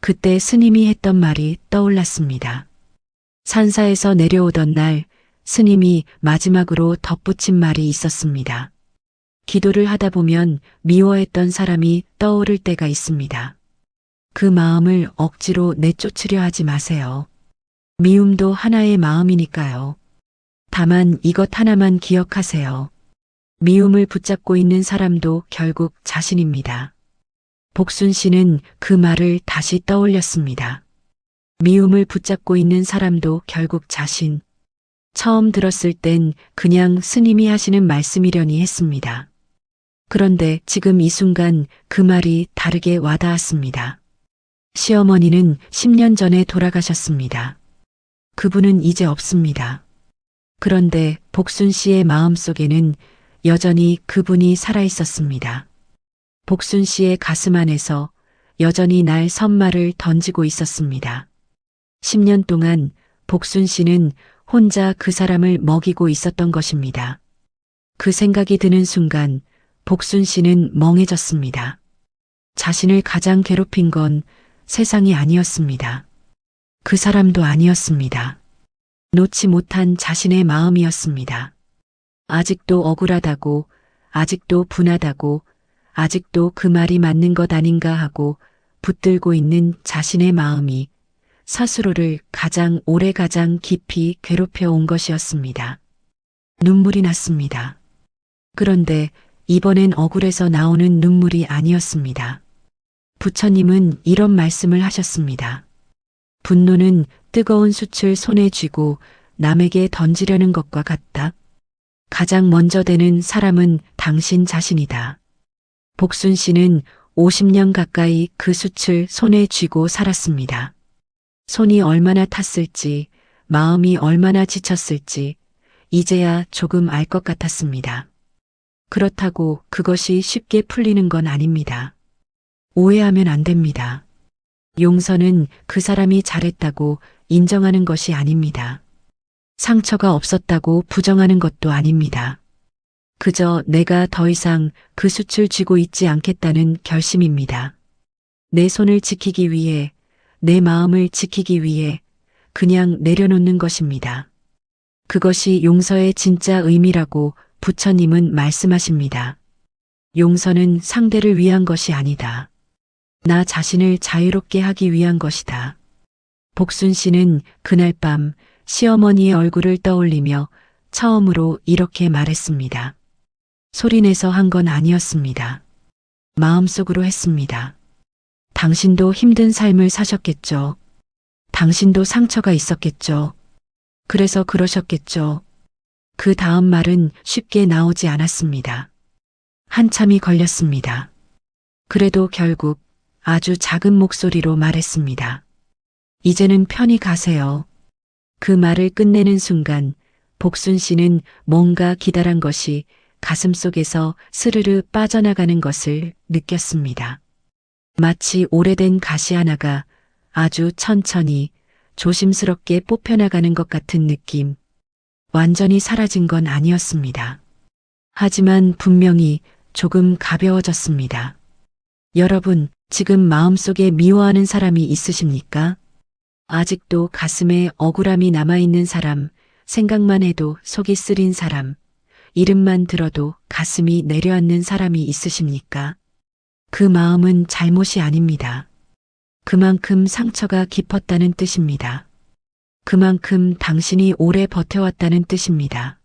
그때 스님이 했던 말이 떠올랐습니다. 산사에서 내려오던 날 스님이 마지막으로 덧붙인 말이 있었습니다. 기도를 하다 보면 미워했던 사람이 떠오를 때가 있습니다. 그 마음을 억지로 내쫓으려 하지 마세요. 미움도 하나의 마음이니까요. 다만 이것 하나만 기억하세요. 미움을 붙잡고 있는 사람도 결국 자신입니다. 복순 씨는 그 말을 다시 떠올렸습니다. 미움을 붙잡고 있는 사람도 결국 자신. 처음 들었을 땐 그냥 스님이 하시는 말씀이려니 했습니다. 그런데 지금 이 순간 그 말이 다르게 와닿았습니다. 시어머니는 10년 전에 돌아가셨습니다. 그분은 이제 없습니다. 그런데 복순 씨의 마음속에는 여전히 그분이 살아있었습니다. 복순 씨의 가슴 안에서 여전히 날 선말을 던지고 있었습니다. 10년 동안 복순 씨는 혼자 그 사람을 먹이고 있었던 것입니다. 그 생각이 드는 순간 복순 씨는 멍해졌습니다. 자신을 가장 괴롭힌 건 세상이 아니었습니다. 그 사람도 아니었습니다. 놓지 못한 자신의 마음이었습니다. 아직도 억울하다고, 아직도 분하다고, 아직도 그 말이 맞는 것 아닌가 하고 붙들고 있는 자신의 마음이 스스로를 가장 오래 가장 깊이 괴롭혀 온 것이었습니다. 눈물이 났습니다. 그런데 이번엔 억울해서 나오는 눈물이 아니었습니다. 부처님은 이런 말씀을 하셨습니다. 분노는 뜨거운 숯을 손에 쥐고 남에게 던지려는 것과 같다. 가장 먼저 되는 사람은 당신 자신이다. 복순 씨는 50년 가까이 그 숯을 손에 쥐고 살았습니다. 손이 얼마나 탔을지, 마음이 얼마나 지쳤을지, 이제야 조금 알 것 같았습니다. 그렇다고 그것이 쉽게 풀리는 건 아닙니다. 오해하면 안 됩니다. 용서는 그 사람이 잘했다고 인정하는 것이 아닙니다. 상처가 없었다고 부정하는 것도 아닙니다. 그저 내가 더 이상 그 숯을 쥐고 있지 않겠다는 결심입니다. 내 손을 지키기 위해, 내 마음을 지키기 위해 그냥 내려놓는 것입니다. 그것이 용서의 진짜 의미라고 부처님은 말씀하십니다. 용서는 상대를 위한 것이 아니다. 나 자신을 자유롭게 하기 위한 것이다. 복순 씨는 그날 밤 시어머니의 얼굴을 떠올리며 처음으로 이렇게 말했습니다. 소리내서 한 건 아니었습니다. 마음속으로 했습니다. 당신도 힘든 삶을 사셨겠죠. 당신도 상처가 있었겠죠. 그래서 그러셨겠죠. 그 다음 말은 쉽게 나오지 않았습니다. 한참이 걸렸습니다. 그래도 결국 아주 작은 목소리로 말했습니다. 이제는 편히 가세요. 그 말을 끝내는 순간 복순 씨는 뭔가 기다란 것이 가슴속에서 스르르 빠져나가는 것을 느꼈습니다. 마치 오래된 가시 하나가 아주 천천히 조심스럽게 뽑혀나가는 것 같은 느낌. 완전히 사라진 건 아니었습니다. 하지만 분명히 조금 가벼워졌습니다. 여러분, 지금 마음속에 미워하는 사람이 있으십니까? 아직도 가슴에 억울함이 남아있는 사람, 생각만 해도 속이 쓰린 사람, 이름만 들어도 가슴이 내려앉는 사람이 있으십니까? 그 마음은 잘못이 아닙니다. 그만큼 상처가 깊었다는 뜻입니다. 그만큼 당신이 오래 버텨왔다는 뜻입니다.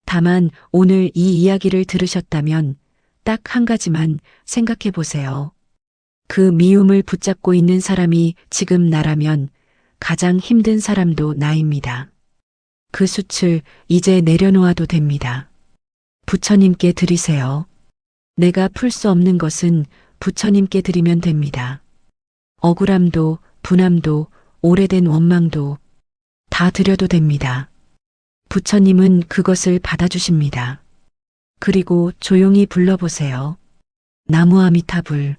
다만 오늘 이 이야기를 들으셨다면 딱 한 가지만 생각해 보세요. 그 미움을 붙잡고 있는 사람이 지금 나라면 가장 힘든 사람도 나입니다. 그 숯을 이제 내려놓아도 됩니다. 부처님께 드리세요. 내가 풀 수 없는 것은 부처님께 드리면 됩니다. 억울함도, 분함도, 오래된 원망도 다 드려도 됩니다. 부처님은 그것을 받아주십니다. 그리고 조용히 불러보세요. 나무 아미타불.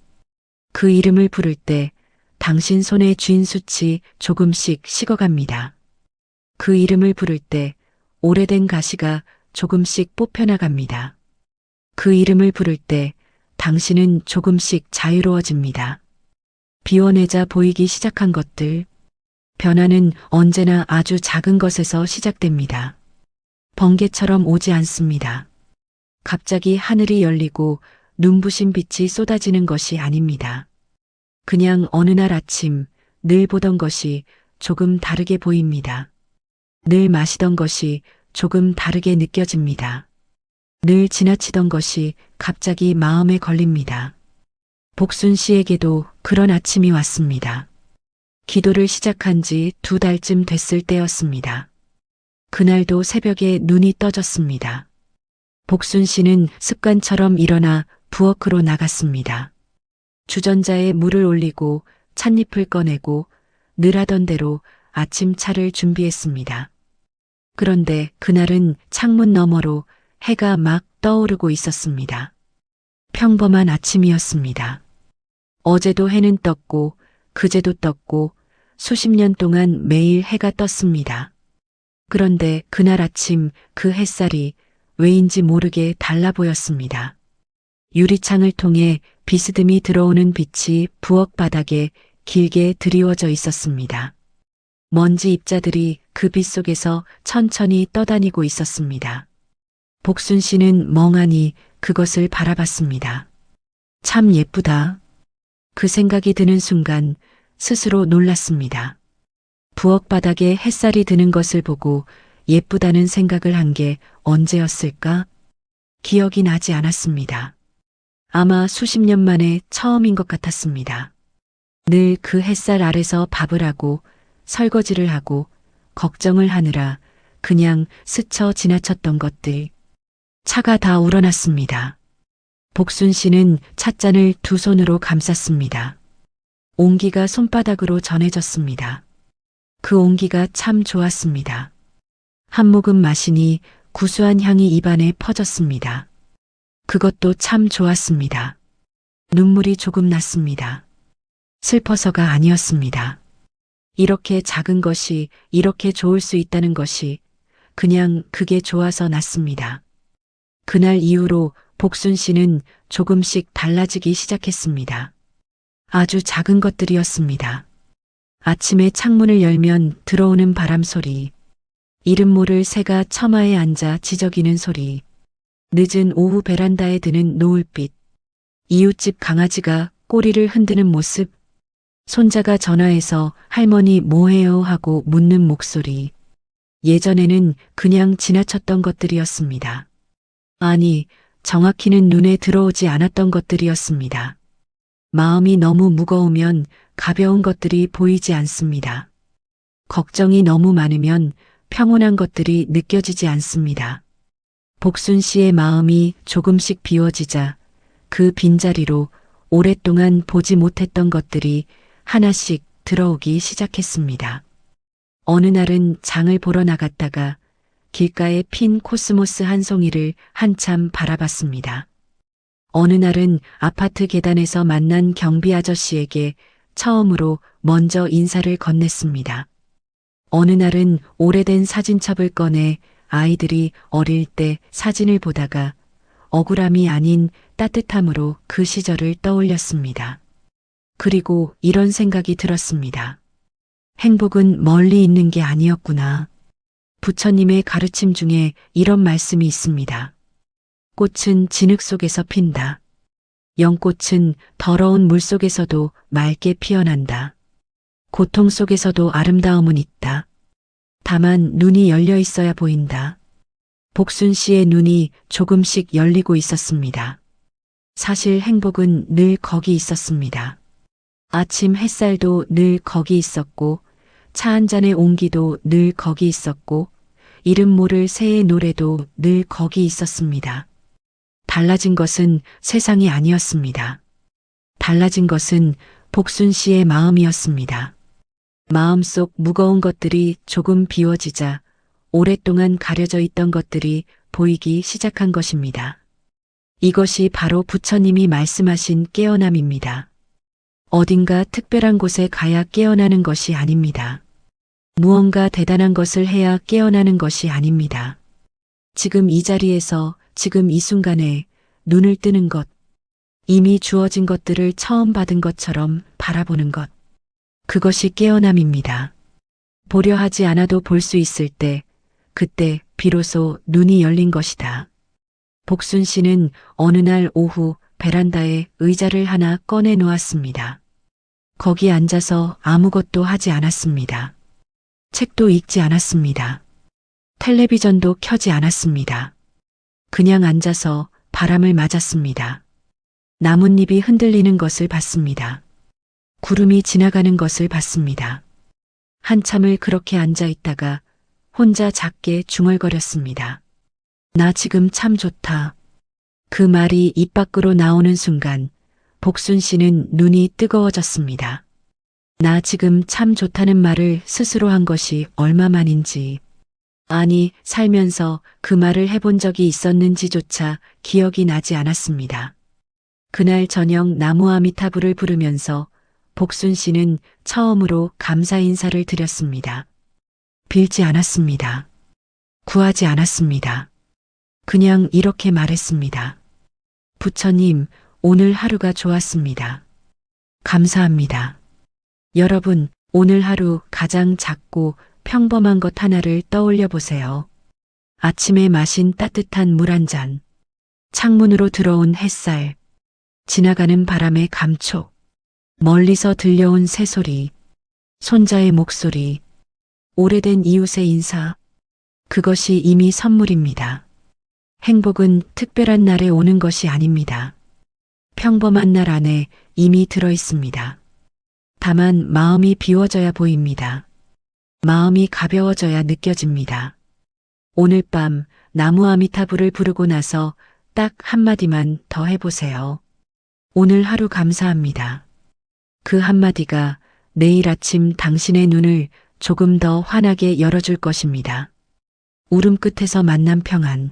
그 이름을 부를 때 당신 손에 쥔 숯이 조금씩 식어갑니다. 그 이름을 부를 때 오래된 가시가 조금씩 뽑혀나갑니다. 그 이름을 부를 때 당신은 조금씩 자유로워집니다. 비워내자 보이기 시작한 것들, 변화는 언제나 아주 작은 것에서 시작됩니다. 번개처럼 오지 않습니다. 갑자기 하늘이 열리고 눈부신 빛이 쏟아지는 것이 아닙니다. 그냥 어느 날 아침 늘 보던 것이 조금 다르게 보입니다. 늘 마시던 것이 조금 다르게 느껴집니다. 늘 지나치던 것이 갑자기 마음에 걸립니다. 복순 씨에게도 그런 아침이 왔습니다. 기도를 시작한 지 2달쯤 됐을 때였습니다. 그날도 새벽에 눈이 떠졌습니다. 복순 씨는 습관처럼 일어나 부엌으로 나갔습니다. 주전자에 물을 올리고 찻잎을 꺼내고 늘 하던 대로 아침 차를 준비했습니다. 그런데 그날은 창문 너머로 해가 막 떠오르고 있었습니다. 평범한 아침이었습니다. 어제도 해는 떴고 그제도 떴고 수십 년 동안 매일 해가 떴습니다. 그런데 그날 아침 그 햇살이 왜인지 모르게 달라 보였습니다. 유리창을 통해 비스듬히 들어오는 빛이 부엌 바닥에 길게 드리워져 있었습니다. 먼지 입자들이 그 빛 속에서 천천히 떠다니고 있었습니다. 복순 씨는 멍하니 그것을 바라봤습니다. 참 예쁘다. 그 생각이 드는 순간 스스로 놀랐습니다. 부엌 바닥에 햇살이 드는 것을 보고 예쁘다는 생각을 한 게 언제였을까? 기억이 나지 않았습니다. 아마 수십 년 만에 처음인 것 같았습니다. 늘 그 햇살 아래서 밥을 하고 설거지를 하고 걱정을 하느라 그냥 스쳐 지나쳤던 것들. 차가 다 우러났습니다. 복순 씨는 찻잔을 2손으로 감쌌습니다. 온기가 손바닥으로 전해졌습니다. 그 온기가 참 좋았습니다. 한 모금 마시니 구수한 향이 입안에 퍼졌습니다. 그것도 참 좋았습니다. 눈물이 조금 났습니다. 슬퍼서가 아니었습니다. 이렇게 작은 것이 이렇게 좋을 수 있다는 것이 그냥 그게 좋아서 났습니다. 그날 이후로 복순 씨는 조금씩 달라지기 시작했습니다. 아주 작은 것들이었습니다. 아침에 창문을 열면 들어오는 바람 소리, 이름 모를 새가 처마에 앉아 지저귀는 소리, 늦은 오후 베란다에 드는 노을빛, 이웃집 강아지가 꼬리를 흔드는 모습, 손자가 전화해서 할머니 뭐해요 하고 묻는 목소리. 예전에는 그냥 지나쳤던 것들이었습니다. 아니, 정확히는 눈에 들어오지 않았던 것들이었습니다. 마음이 너무 무거우면 가벼운 것들이 보이지 않습니다. 걱정이 너무 많으면 평온한 것들이 느껴지지 않습니다. 복순 씨의 마음이 조금씩 비워지자 그 빈자리로 오랫동안 보지 못했던 것들이 하나씩 들어오기 시작했습니다. 어느 날은 장을 보러 나갔다가 길가에 핀 코스모스 한 송이를 한참 바라봤습니다. 어느 날은 아파트 계단에서 만난 경비 아저씨에게 처음으로 먼저 인사를 건넸습니다. 어느 날은 오래된 사진첩을 꺼내 아이들이 어릴 때 사진을 보다가 억울함이 아닌 따뜻함으로 그 시절을 떠올렸습니다. 그리고 이런 생각이 들었습니다. 행복은 멀리 있는 게 아니었구나. 부처님의 가르침 중에 이런 말씀이 있습니다. 꽃은 진흙 속에서 핀다. 연꽃은 더러운 물 속에서도 맑게 피어난다. 고통 속에서도 아름다움은 있다. 다만 눈이 열려 있어야 보인다. 복순 씨의 눈이 조금씩 열리고 있었습니다. 사실 행복은 늘 거기 있었습니다. 아침 햇살도 늘 거기 있었고, 차 한 잔의 온기도 늘 거기 있었고, 이름 모를 새의 노래도 늘 거기 있었습니다. 달라진 것은 세상이 아니었습니다. 달라진 것은 복순 씨의 마음이었습니다. 마음속 무거운 것들이 조금 비워지자 오랫동안 가려져 있던 것들이 보이기 시작한 것입니다. 이것이 바로 부처님이 말씀하신 깨어남입니다. 어딘가 특별한 곳에 가야 깨어나는 것이 아닙니다. 무언가 대단한 것을 해야 깨어나는 것이 아닙니다. 지금 이 자리에서 지금 이 순간에 눈을 뜨는 것, 이미 주어진 것들을 처음 받은 것처럼 바라보는 것, 그것이 깨어남입니다. 보려 하지 않아도 볼 수 있을 때, 그때 비로소 눈이 열린 것이다. 복순 씨는 어느 날 오후 베란다에 의자를 하나 꺼내 놓았습니다. 거기 앉아서 아무것도 하지 않았습니다. 책도 읽지 않았습니다. 텔레비전도 켜지 않았습니다. 그냥 앉아서 바람을 맞았습니다. 나뭇잎이 흔들리는 것을 봤습니다. 구름이 지나가는 것을 봤습니다. 한참을 그렇게 앉아 있다가 혼자 작게 중얼거렸습니다. 나 지금 참 좋다. 그 말이 입 밖으로 나오는 순간 복순 씨는 눈이 뜨거워졌습니다. 나 지금 참 좋다는 말을 스스로 한 것이 얼마만인지, 아니 살면서 그 말을 해본 적이 있었는지조차 기억이 나지 않았습니다. 그날 저녁 나무 아미타불을 부르면서 복순 씨는 처음으로 감사 인사를 드렸습니다. 빌지 않았습니다. 구하지 않았습니다. 그냥 이렇게 말했습니다. 부처님, 오늘 하루가 좋았습니다. 감사합니다. 여러분, 오늘 하루 가장 작고 평범한 것 하나를 떠올려 보세요. 아침에 마신 따뜻한 물 한 잔, 창문으로 들어온 햇살, 지나가는 바람의 감촉, 멀리서 들려온 새소리, 손자의 목소리, 오래된 이웃의 인사, 그것이 이미 선물입니다. 행복은 특별한 날에 오는 것이 아닙니다. 평범한 날 안에 이미 들어 있습니다. 다만 마음이 비워져야 보입니다. 마음이 가벼워져야 느껴집니다. 오늘 밤 나무 아미타불을 부르고 나서 딱 한마디만 더 해보세요. 오늘 하루 감사합니다. 그 한마디가 내일 아침 당신의 눈을 조금 더 환하게 열어줄 것입니다. 울음 끝에서 만난 평안.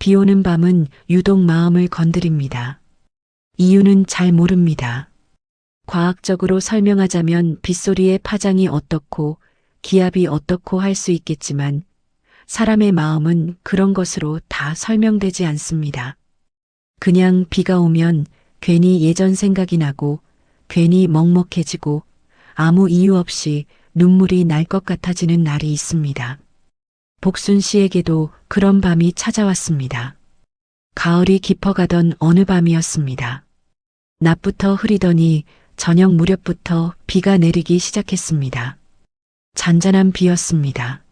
비 오는 밤은 유독 마음을 건드립니다. 이유는 잘 모릅니다. 과학적으로 설명하자면 빗소리의 파장이 어떻고 기압이 어떻고 할 수 있겠지만 사람의 마음은 그런 것으로 다 설명되지 않습니다. 그냥 비가 오면 괜히 예전 생각이 나고 괜히 먹먹해지고 아무 이유 없이 눈물이 날 것 같아지는 날이 있습니다. 복순 씨에게도 그런 밤이 찾아왔습니다. 가을이 깊어가던 어느 밤이었습니다. 낮부터 흐리더니 저녁 무렵부터 비가 내리기 시작했습니다. 잔잔한 비였습니다.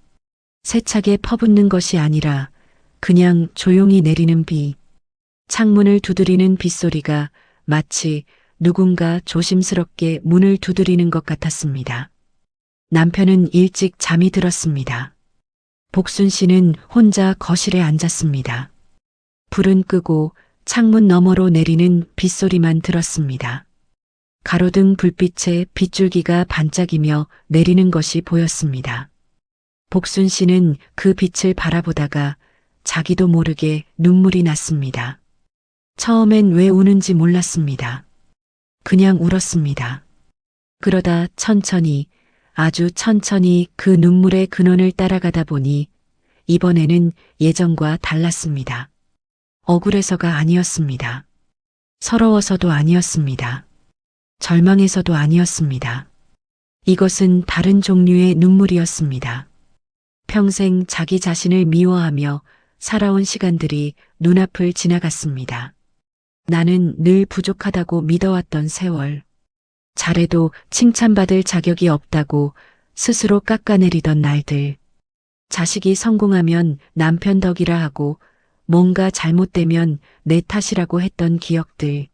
세차게 퍼붓는 것이 아니라 그냥 조용히 내리는 비. 창문을 두드리는 빗소리가 마치 누군가 조심스럽게 문을 두드리는 것 같았습니다. 남편은 일찍 잠이 들었습니다. 복순 씨는 혼자 거실에 앉았습니다. 불은 끄고 창문 너머로 내리는 빗소리만 들었습니다. 가로등 불빛에 빗줄기가 반짝이며 내리는 것이 보였습니다. 복순 씨는 그 빛을 바라보다가 자기도 모르게 눈물이 났습니다. 처음엔 왜 우는지 몰랐습니다. 그냥 울었습니다. 그러다 천천히, 아주 천천히 그 눈물의 근원을 따라가다 보니 이번에는 예전과 달랐습니다. 억울해서가 아니었습니다. 서러워서도 아니었습니다. 절망해서도 아니었습니다. 이것은 다른 종류의 눈물이었습니다. 평생 자기 자신을 미워하며 살아온 시간들이 눈앞을 지나갔습니다. 나는 늘 부족하다고 믿어왔던 세월. 잘해도 칭찬받을 자격이 없다고 스스로 깎아내리던 날들. 자식이 성공하면 남편 덕이라 하고 뭔가 잘못되면 내 탓이라고 했던 기억들.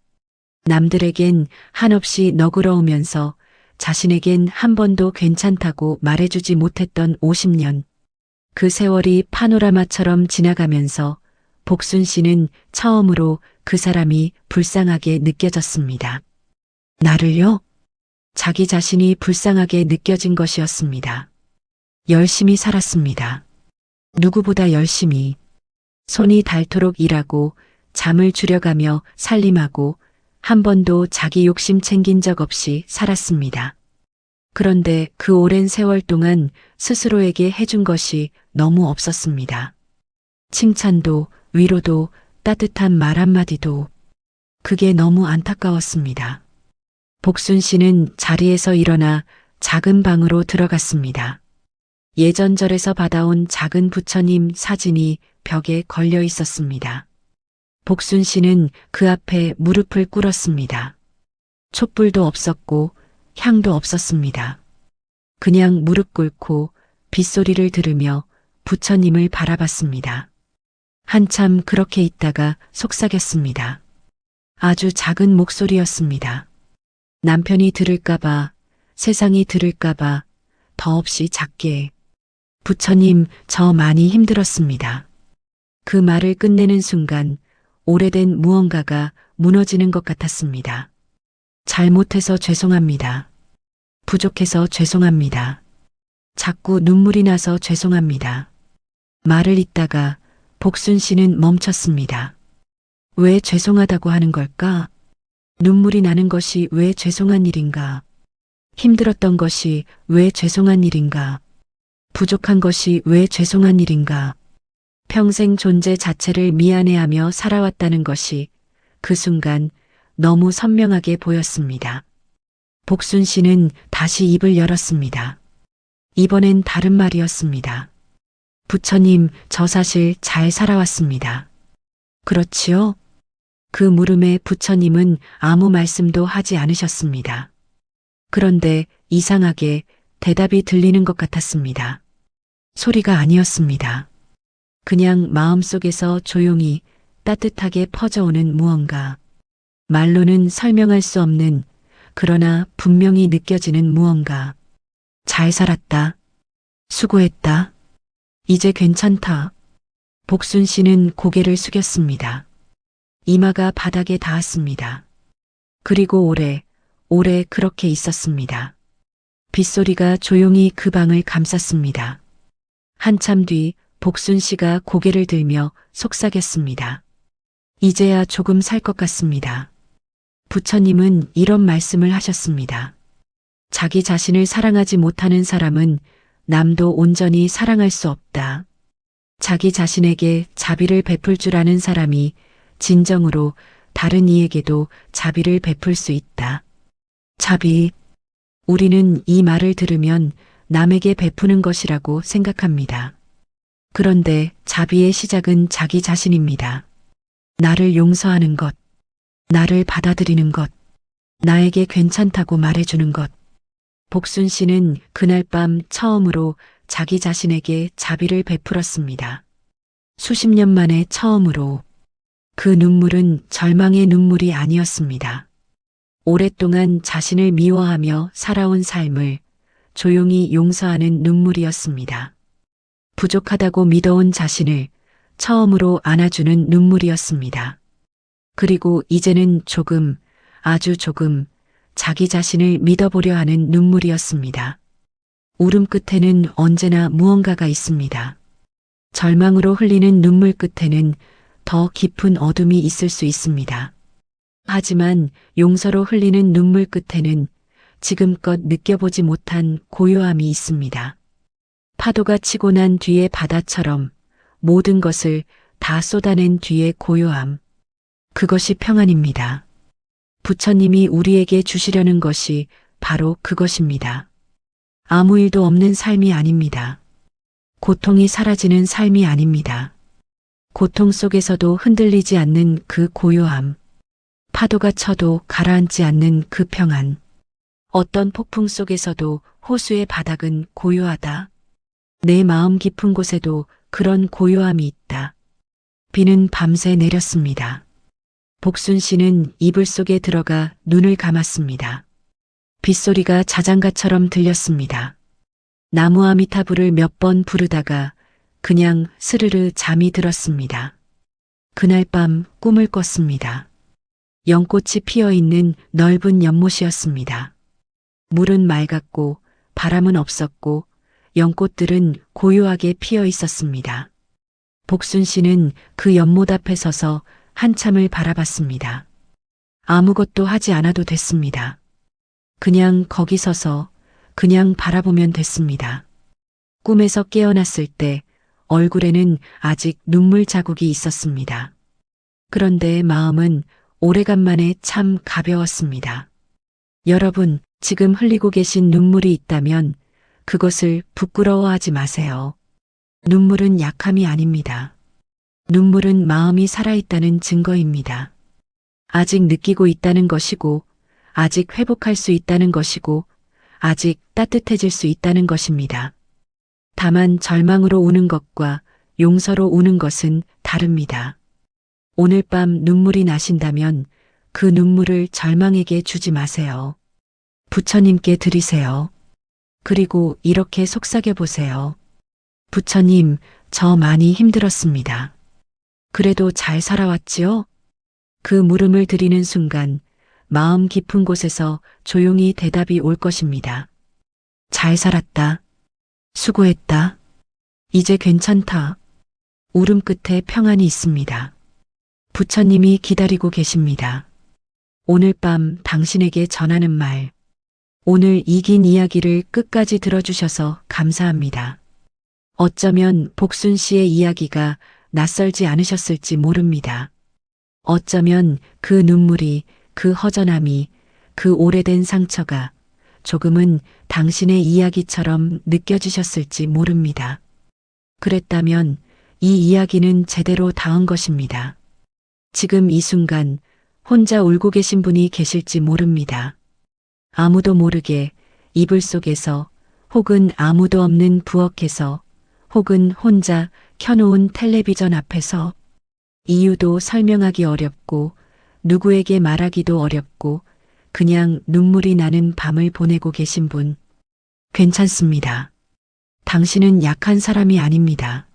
남들에겐 한없이 너그러우면서 자신에겐 한 번도 괜찮다고 말해주지 못했던 50년. 그 세월이 파노라마처럼 지나가면서 복순 씨는 처음으로 그 사람이 불쌍하게 느껴졌습니다. 나를요? 자기 자신이 불쌍하게 느껴진 것이었습니다. 열심히 살았습니다. 누구보다 열심히. 손이 닳도록 일하고 잠을 줄여가며 살림하고 한 번도 자기 욕심 챙긴 적 없이 살았습니다. 그런데 그 오랜 세월 동안 스스로에게 해준 것이 너무 없었습니다. 칭찬도 위로도 따뜻한 말 한마디도. 그게 너무 안타까웠습니다. 복순 씨는 자리에서 일어나 작은 방으로 들어갔습니다. 예전 절에서 받아온 작은 부처님 사진이 벽에 걸려 있었습니다. 복순 씨는 그 앞에 무릎을 꿇었습니다. 촛불도 없었고 향도 없었습니다. 그냥 무릎 꿇고 빗소리를 들으며 부처님을 바라봤습니다. 한참 그렇게 있다가 속삭였습니다. 아주 작은 목소리였습니다. 남편이 들을까봐, 세상이 들을까봐 더없이 작게. 부처님, 저 많이 힘들었습니다. 그 말을 끝내는 순간 오래된 무언가가 무너지는 것 같았습니다. 잘못해서 죄송합니다. 부족해서 죄송합니다. 자꾸 눈물이 나서 죄송합니다. 말을 잇다가 복순 씨는 멈췄습니다. 왜 죄송하다고 하는 걸까? 눈물이 나는 것이 왜 죄송한 일인가? 힘들었던 것이 왜 죄송한 일인가? 부족한 것이 왜 죄송한 일인가? 평생 존재 자체를 미안해하며 살아왔다는 것이 그 순간 너무 선명하게 보였습니다. 복순 씨는 다시 입을 열었습니다. 이번엔 다른 말이었습니다. 부처님, 저 사실 잘 살아왔습니다. 그렇지요? 그 물음에 부처님은 아무 말씀도 하지 않으셨습니다. 그런데 이상하게 대답이 들리는 것 같았습니다. 소리가 아니었습니다. 그냥 마음속에서 조용히 따뜻하게 퍼져오는 무언가. 말로는 설명할 수 없는 그러나 분명히 느껴지는 무언가. 잘 살았다. 수고했다. 이제 괜찮다. 복순 씨는 고개를 숙였습니다. 이마가 바닥에 닿았습니다. 그리고 오래 그렇게 있었습니다. 빗소리가 조용히 그 방을 감쌌습니다. 한참 뒤 복순 씨가 고개를 들며 속삭였습니다. 이제야 조금 살 것 같습니다. 부처님은 이런 말씀을 하셨습니다. 자기 자신을 사랑하지 못하는 사람은 남도 온전히 사랑할 수 없다. 자기 자신에게 자비를 베풀 줄 아는 사람이 진정으로 다른 이에게도 자비를 베풀 수 있다. 자비. 우리는 이 말을 들으면 남에게 베푸는 것이라고 생각합니다. 그런데 자비의 시작은 자기 자신입니다. 나를 용서하는 것, 나를 받아들이는 것, 나에게 괜찮다고 말해주는 것. 복순 씨는 그날 밤 처음으로 자기 자신에게 자비를 베풀었습니다. 수십 년 만에 처음으로. 그 눈물은 절망의 눈물이 아니었습니다. 오랫동안 자신을 미워하며 살아온 삶을 조용히 용서하는 눈물이었습니다. 부족하다고 믿어온 자신을 처음으로 안아주는 눈물이었습니다. 그리고 이제는 조금, 아주 조금 자기 자신을 믿어보려 하는 눈물이었습니다. 울음 끝에는 언제나 무언가가 있습니다. 절망으로 흘리는 눈물 끝에는 더 깊은 어둠이 있을 수 있습니다. 하지만 용서로 흘리는 눈물 끝에는 지금껏 느껴보지 못한 고요함이 있습니다. 파도가 치고 난 뒤의 바다처럼 모든 것을 다 쏟아낸 뒤의 고요함. 그것이 평안입니다. 부처님이 우리에게 주시려는 것이 바로 그것입니다. 아무 일도 없는 삶이 아닙니다. 고통이 사라지는 삶이 아닙니다. 고통 속에서도 흔들리지 않는 그 고요함. 파도가 쳐도 가라앉지 않는 그 평안. 어떤 폭풍 속에서도 호수의 바닥은 고요하다. 내 마음 깊은 곳에도 그런 고요함이 있다. 비는 밤새 내렸습니다. 복순 씨는 이불 속에 들어가 눈을 감았습니다. 빗소리가 자장가처럼 들렸습니다. 나무 아미타불을 몇 번 부르다가 그냥 스르르 잠이 들었습니다. 그날 밤 꿈을 꿨습니다. 연꽃이 피어있는 넓은 연못이었습니다. 물은 맑았고 바람은 없었고 연꽃들은 고요하게 피어 있었습니다. 복순 씨는 그 연못 앞에 서서 한참을 바라봤습니다. 아무것도 하지 않아도 됐습니다. 그냥 거기 서서 그냥 바라보면 됐습니다. 꿈에서 깨어났을 때 얼굴에는 아직 눈물 자국이 있었습니다. 그런데 마음은 오래간만에 참 가벼웠습니다. 여러분, 지금 흘리고 계신 눈물이 있다면 그것을 부끄러워하지 마세요. 눈물은 약함이 아닙니다. 눈물은 마음이 살아있다는 증거입니다. 아직 느끼고 있다는 것이고, 아직 회복할 수 있다는 것이고, 아직 따뜻해질 수 있다는 것입니다. 다만 절망으로 우는 것과 용서로 우는 것은 다릅니다. 오늘 밤 눈물이 나신다면 그 눈물을 절망에게 주지 마세요. 부처님께 드리세요. 그리고 이렇게 속삭여 보세요. 부처님, 저 많이 힘들었습니다. 그래도 잘 살아왔지요? 그 물음을 드리는 순간 마음 깊은 곳에서 조용히 대답이 올 것입니다. 잘 살았다. 수고했다. 이제 괜찮다. 울음 끝에 평안이 있습니다. 부처님이 기다리고 계십니다. 오늘 밤 당신에게 전하는 말. 오늘 이 긴 이야기를 끝까지 들어주셔서 감사합니다. 어쩌면 복순 씨의 이야기가 낯설지 않으셨을지 모릅니다. 어쩌면 그 눈물이, 그 허전함이, 그 오래된 상처가 조금은 당신의 이야기처럼 느껴지셨을지 모릅니다. 그랬다면 이 이야기는 제대로 닿은 것입니다. 지금 이 순간 혼자 울고 계신 분이 계실지 모릅니다. 아무도 모르게 이불 속에서 혹은 아무도 없는 부엌에서 혹은 혼자 켜놓은 텔레비전 앞에서 이유도 설명하기 어렵고 누구에게 말하기도 어렵고 그냥 눈물이 나는 밤을 보내고 계신 분. 괜찮습니다. 당신은 약한 사람이 아닙니다.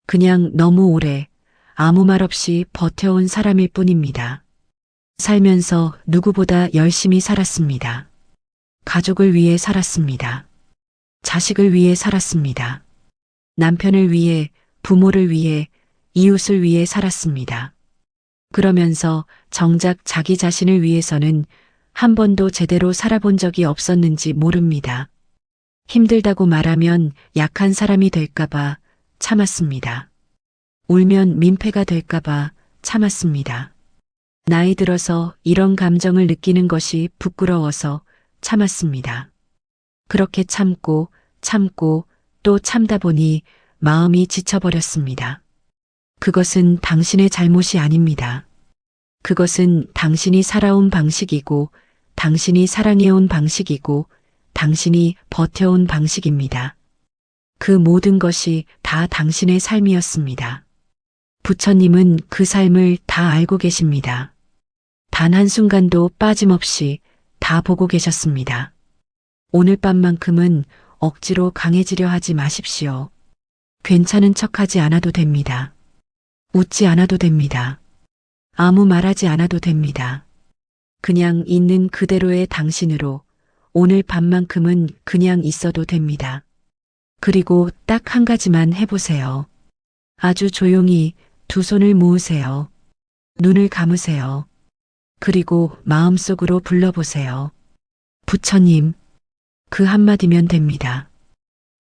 그냥 너무 오래 아무 말 없이 버텨온 사람일 뿐입니다. 살면서 누구보다 열심히 살았습니다. 가족을 위해 살았습니다. 자식을 위해 살았습니다. 남편을 위해, 부모를 위해, 이웃을 위해 살았습니다. 그러면서 정작 자기 자신을 위해서는 한 번도 제대로 살아본 적이 없었는지 모릅니다. 힘들다고 말하면 약한 사람이 될까봐 참았습니다. 울면 민폐가 될까봐 참았습니다. 나이 들어서 이런 감정을 느끼는 것이 부끄러워서 참았습니다. 그렇게 참고 또 참다 보니 마음이 지쳐버렸습니다. 그것은 당신의 잘못이 아닙니다. 그것은 당신이 살아온 방식이고 당신이 사랑해온 방식이고 당신이 버텨온 방식입니다. 그 모든 것이 다 당신의 삶이었습니다. 부처님은 그 삶을 다 알고 계십니다. 단 한순간도 빠짐없이 다 보고 계셨습니다. 오늘 밤만큼은 억지로 강해지려 하지 마십시오. 괜찮은 척하지 않아도 됩니다. 웃지 않아도 됩니다. 아무 말하지 않아도 됩니다. 그냥 있는 그대로의 당신으로 오늘 밤만큼은 그냥 있어도 됩니다. 그리고 딱 한 가지만 해보세요. 아주 조용히 두 손을 모으세요. 눈을 감으세요. 그리고 마음속으로 불러보세요. 부처님. 그 한마디면 됩니다.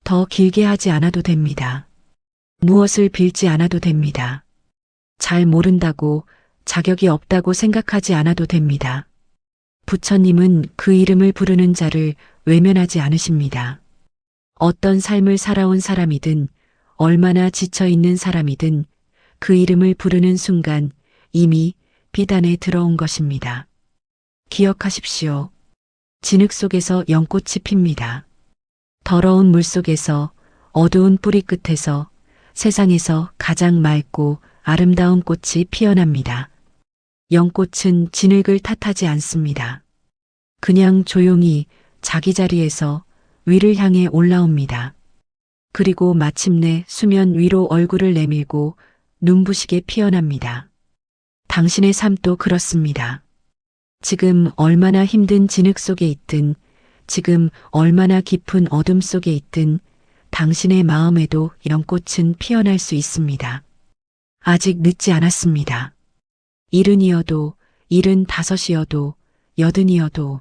더 길게 하지 않아도 됩니다. 무엇을 빌지 않아도 됩니다. 잘 모른다고 자격이 없다고 생각하지 않아도 됩니다. 부처님은 그 이름을 부르는 자를 외면하지 않으십니다. 어떤 삶을 살아온 사람이든 얼마나 지쳐있는 사람이든 그 이름을 부르는 순간 이미 비단에 들어온 것입니다. 기억하십시오. 진흙 속에서 연꽃이 핍니다. 더러운 물 속에서 어두운 뿌리 끝에서 세상에서 가장 맑고 아름다운 꽃이 피어납니다. 연꽃은 진흙을 탓하지 않습니다. 그냥 조용히 자기 자리에서 위를 향해 올라옵니다. 그리고 마침내 수면 위로 얼굴을 내밀고 눈부시게 피어납니다. 당신의 삶도 그렇습니다. 지금 얼마나 힘든 진흙 속에 있든, 지금 얼마나 깊은 어둠 속에 있든 당신의 마음에도 연꽃은 피어날 수 있습니다. 아직 늦지 않았습니다. 70이어도 75이어도 80이어도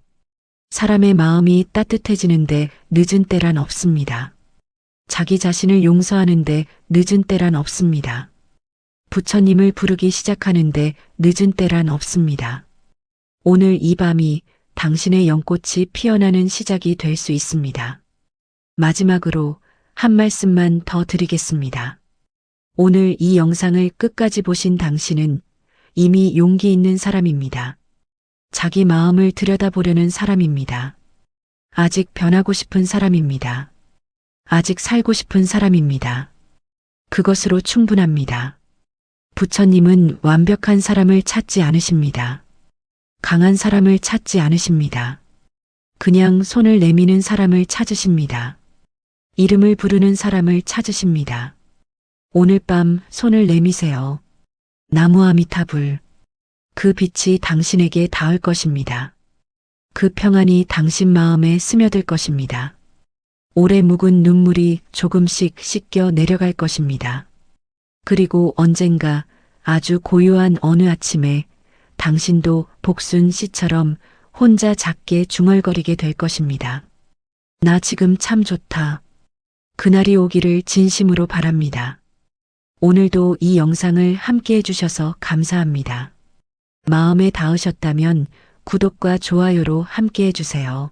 사람의 마음이 따뜻해지는데 늦은 때란 없습니다. 자기 자신을 용서하는데 늦은 때란 없습니다. 부처님을 부르기 시작하는데 늦은 때란 없습니다. 오늘 이 밤이 당신의 연꽃이 피어나는 시작이 될 수 있습니다. 마지막으로 한 말씀만 더 드리겠습니다. 오늘 이 영상을 끝까지 보신 당신은 이미 용기 있는 사람입니다. 자기 마음을 들여다보려는 사람입니다. 아직 변하고 싶은 사람입니다. 아직 살고 싶은 사람입니다. 그것으로 충분합니다. 부처님은 완벽한 사람을 찾지 않으십니다. 강한 사람을 찾지 않으십니다. 그냥 손을 내미는 사람을 찾으십니다. 이름을 부르는 사람을 찾으십니다. 오늘 밤 손을 내미세요. 나무아미타불. 그 빛이 당신에게 닿을 것입니다. 그 평안이 당신 마음에 스며들 것입니다. 오래 묵은 눈물이 조금씩 씻겨 내려갈 것입니다. 그리고 언젠가 아주 고요한 어느 아침에 당신도 복순 씨처럼 혼자 작게 중얼거리게 될 것입니다. 나 지금 참 좋다. 그날이 오기를 진심으로 바랍니다. 오늘도 이 영상을 함께 해주셔서 감사합니다. 마음에 닿으셨다면 구독과 좋아요로 함께 해주세요.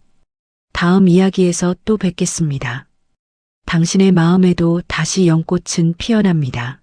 다음 이야기에서 또 뵙겠습니다. 당신의 마음에도 다시 연꽃은 피어납니다.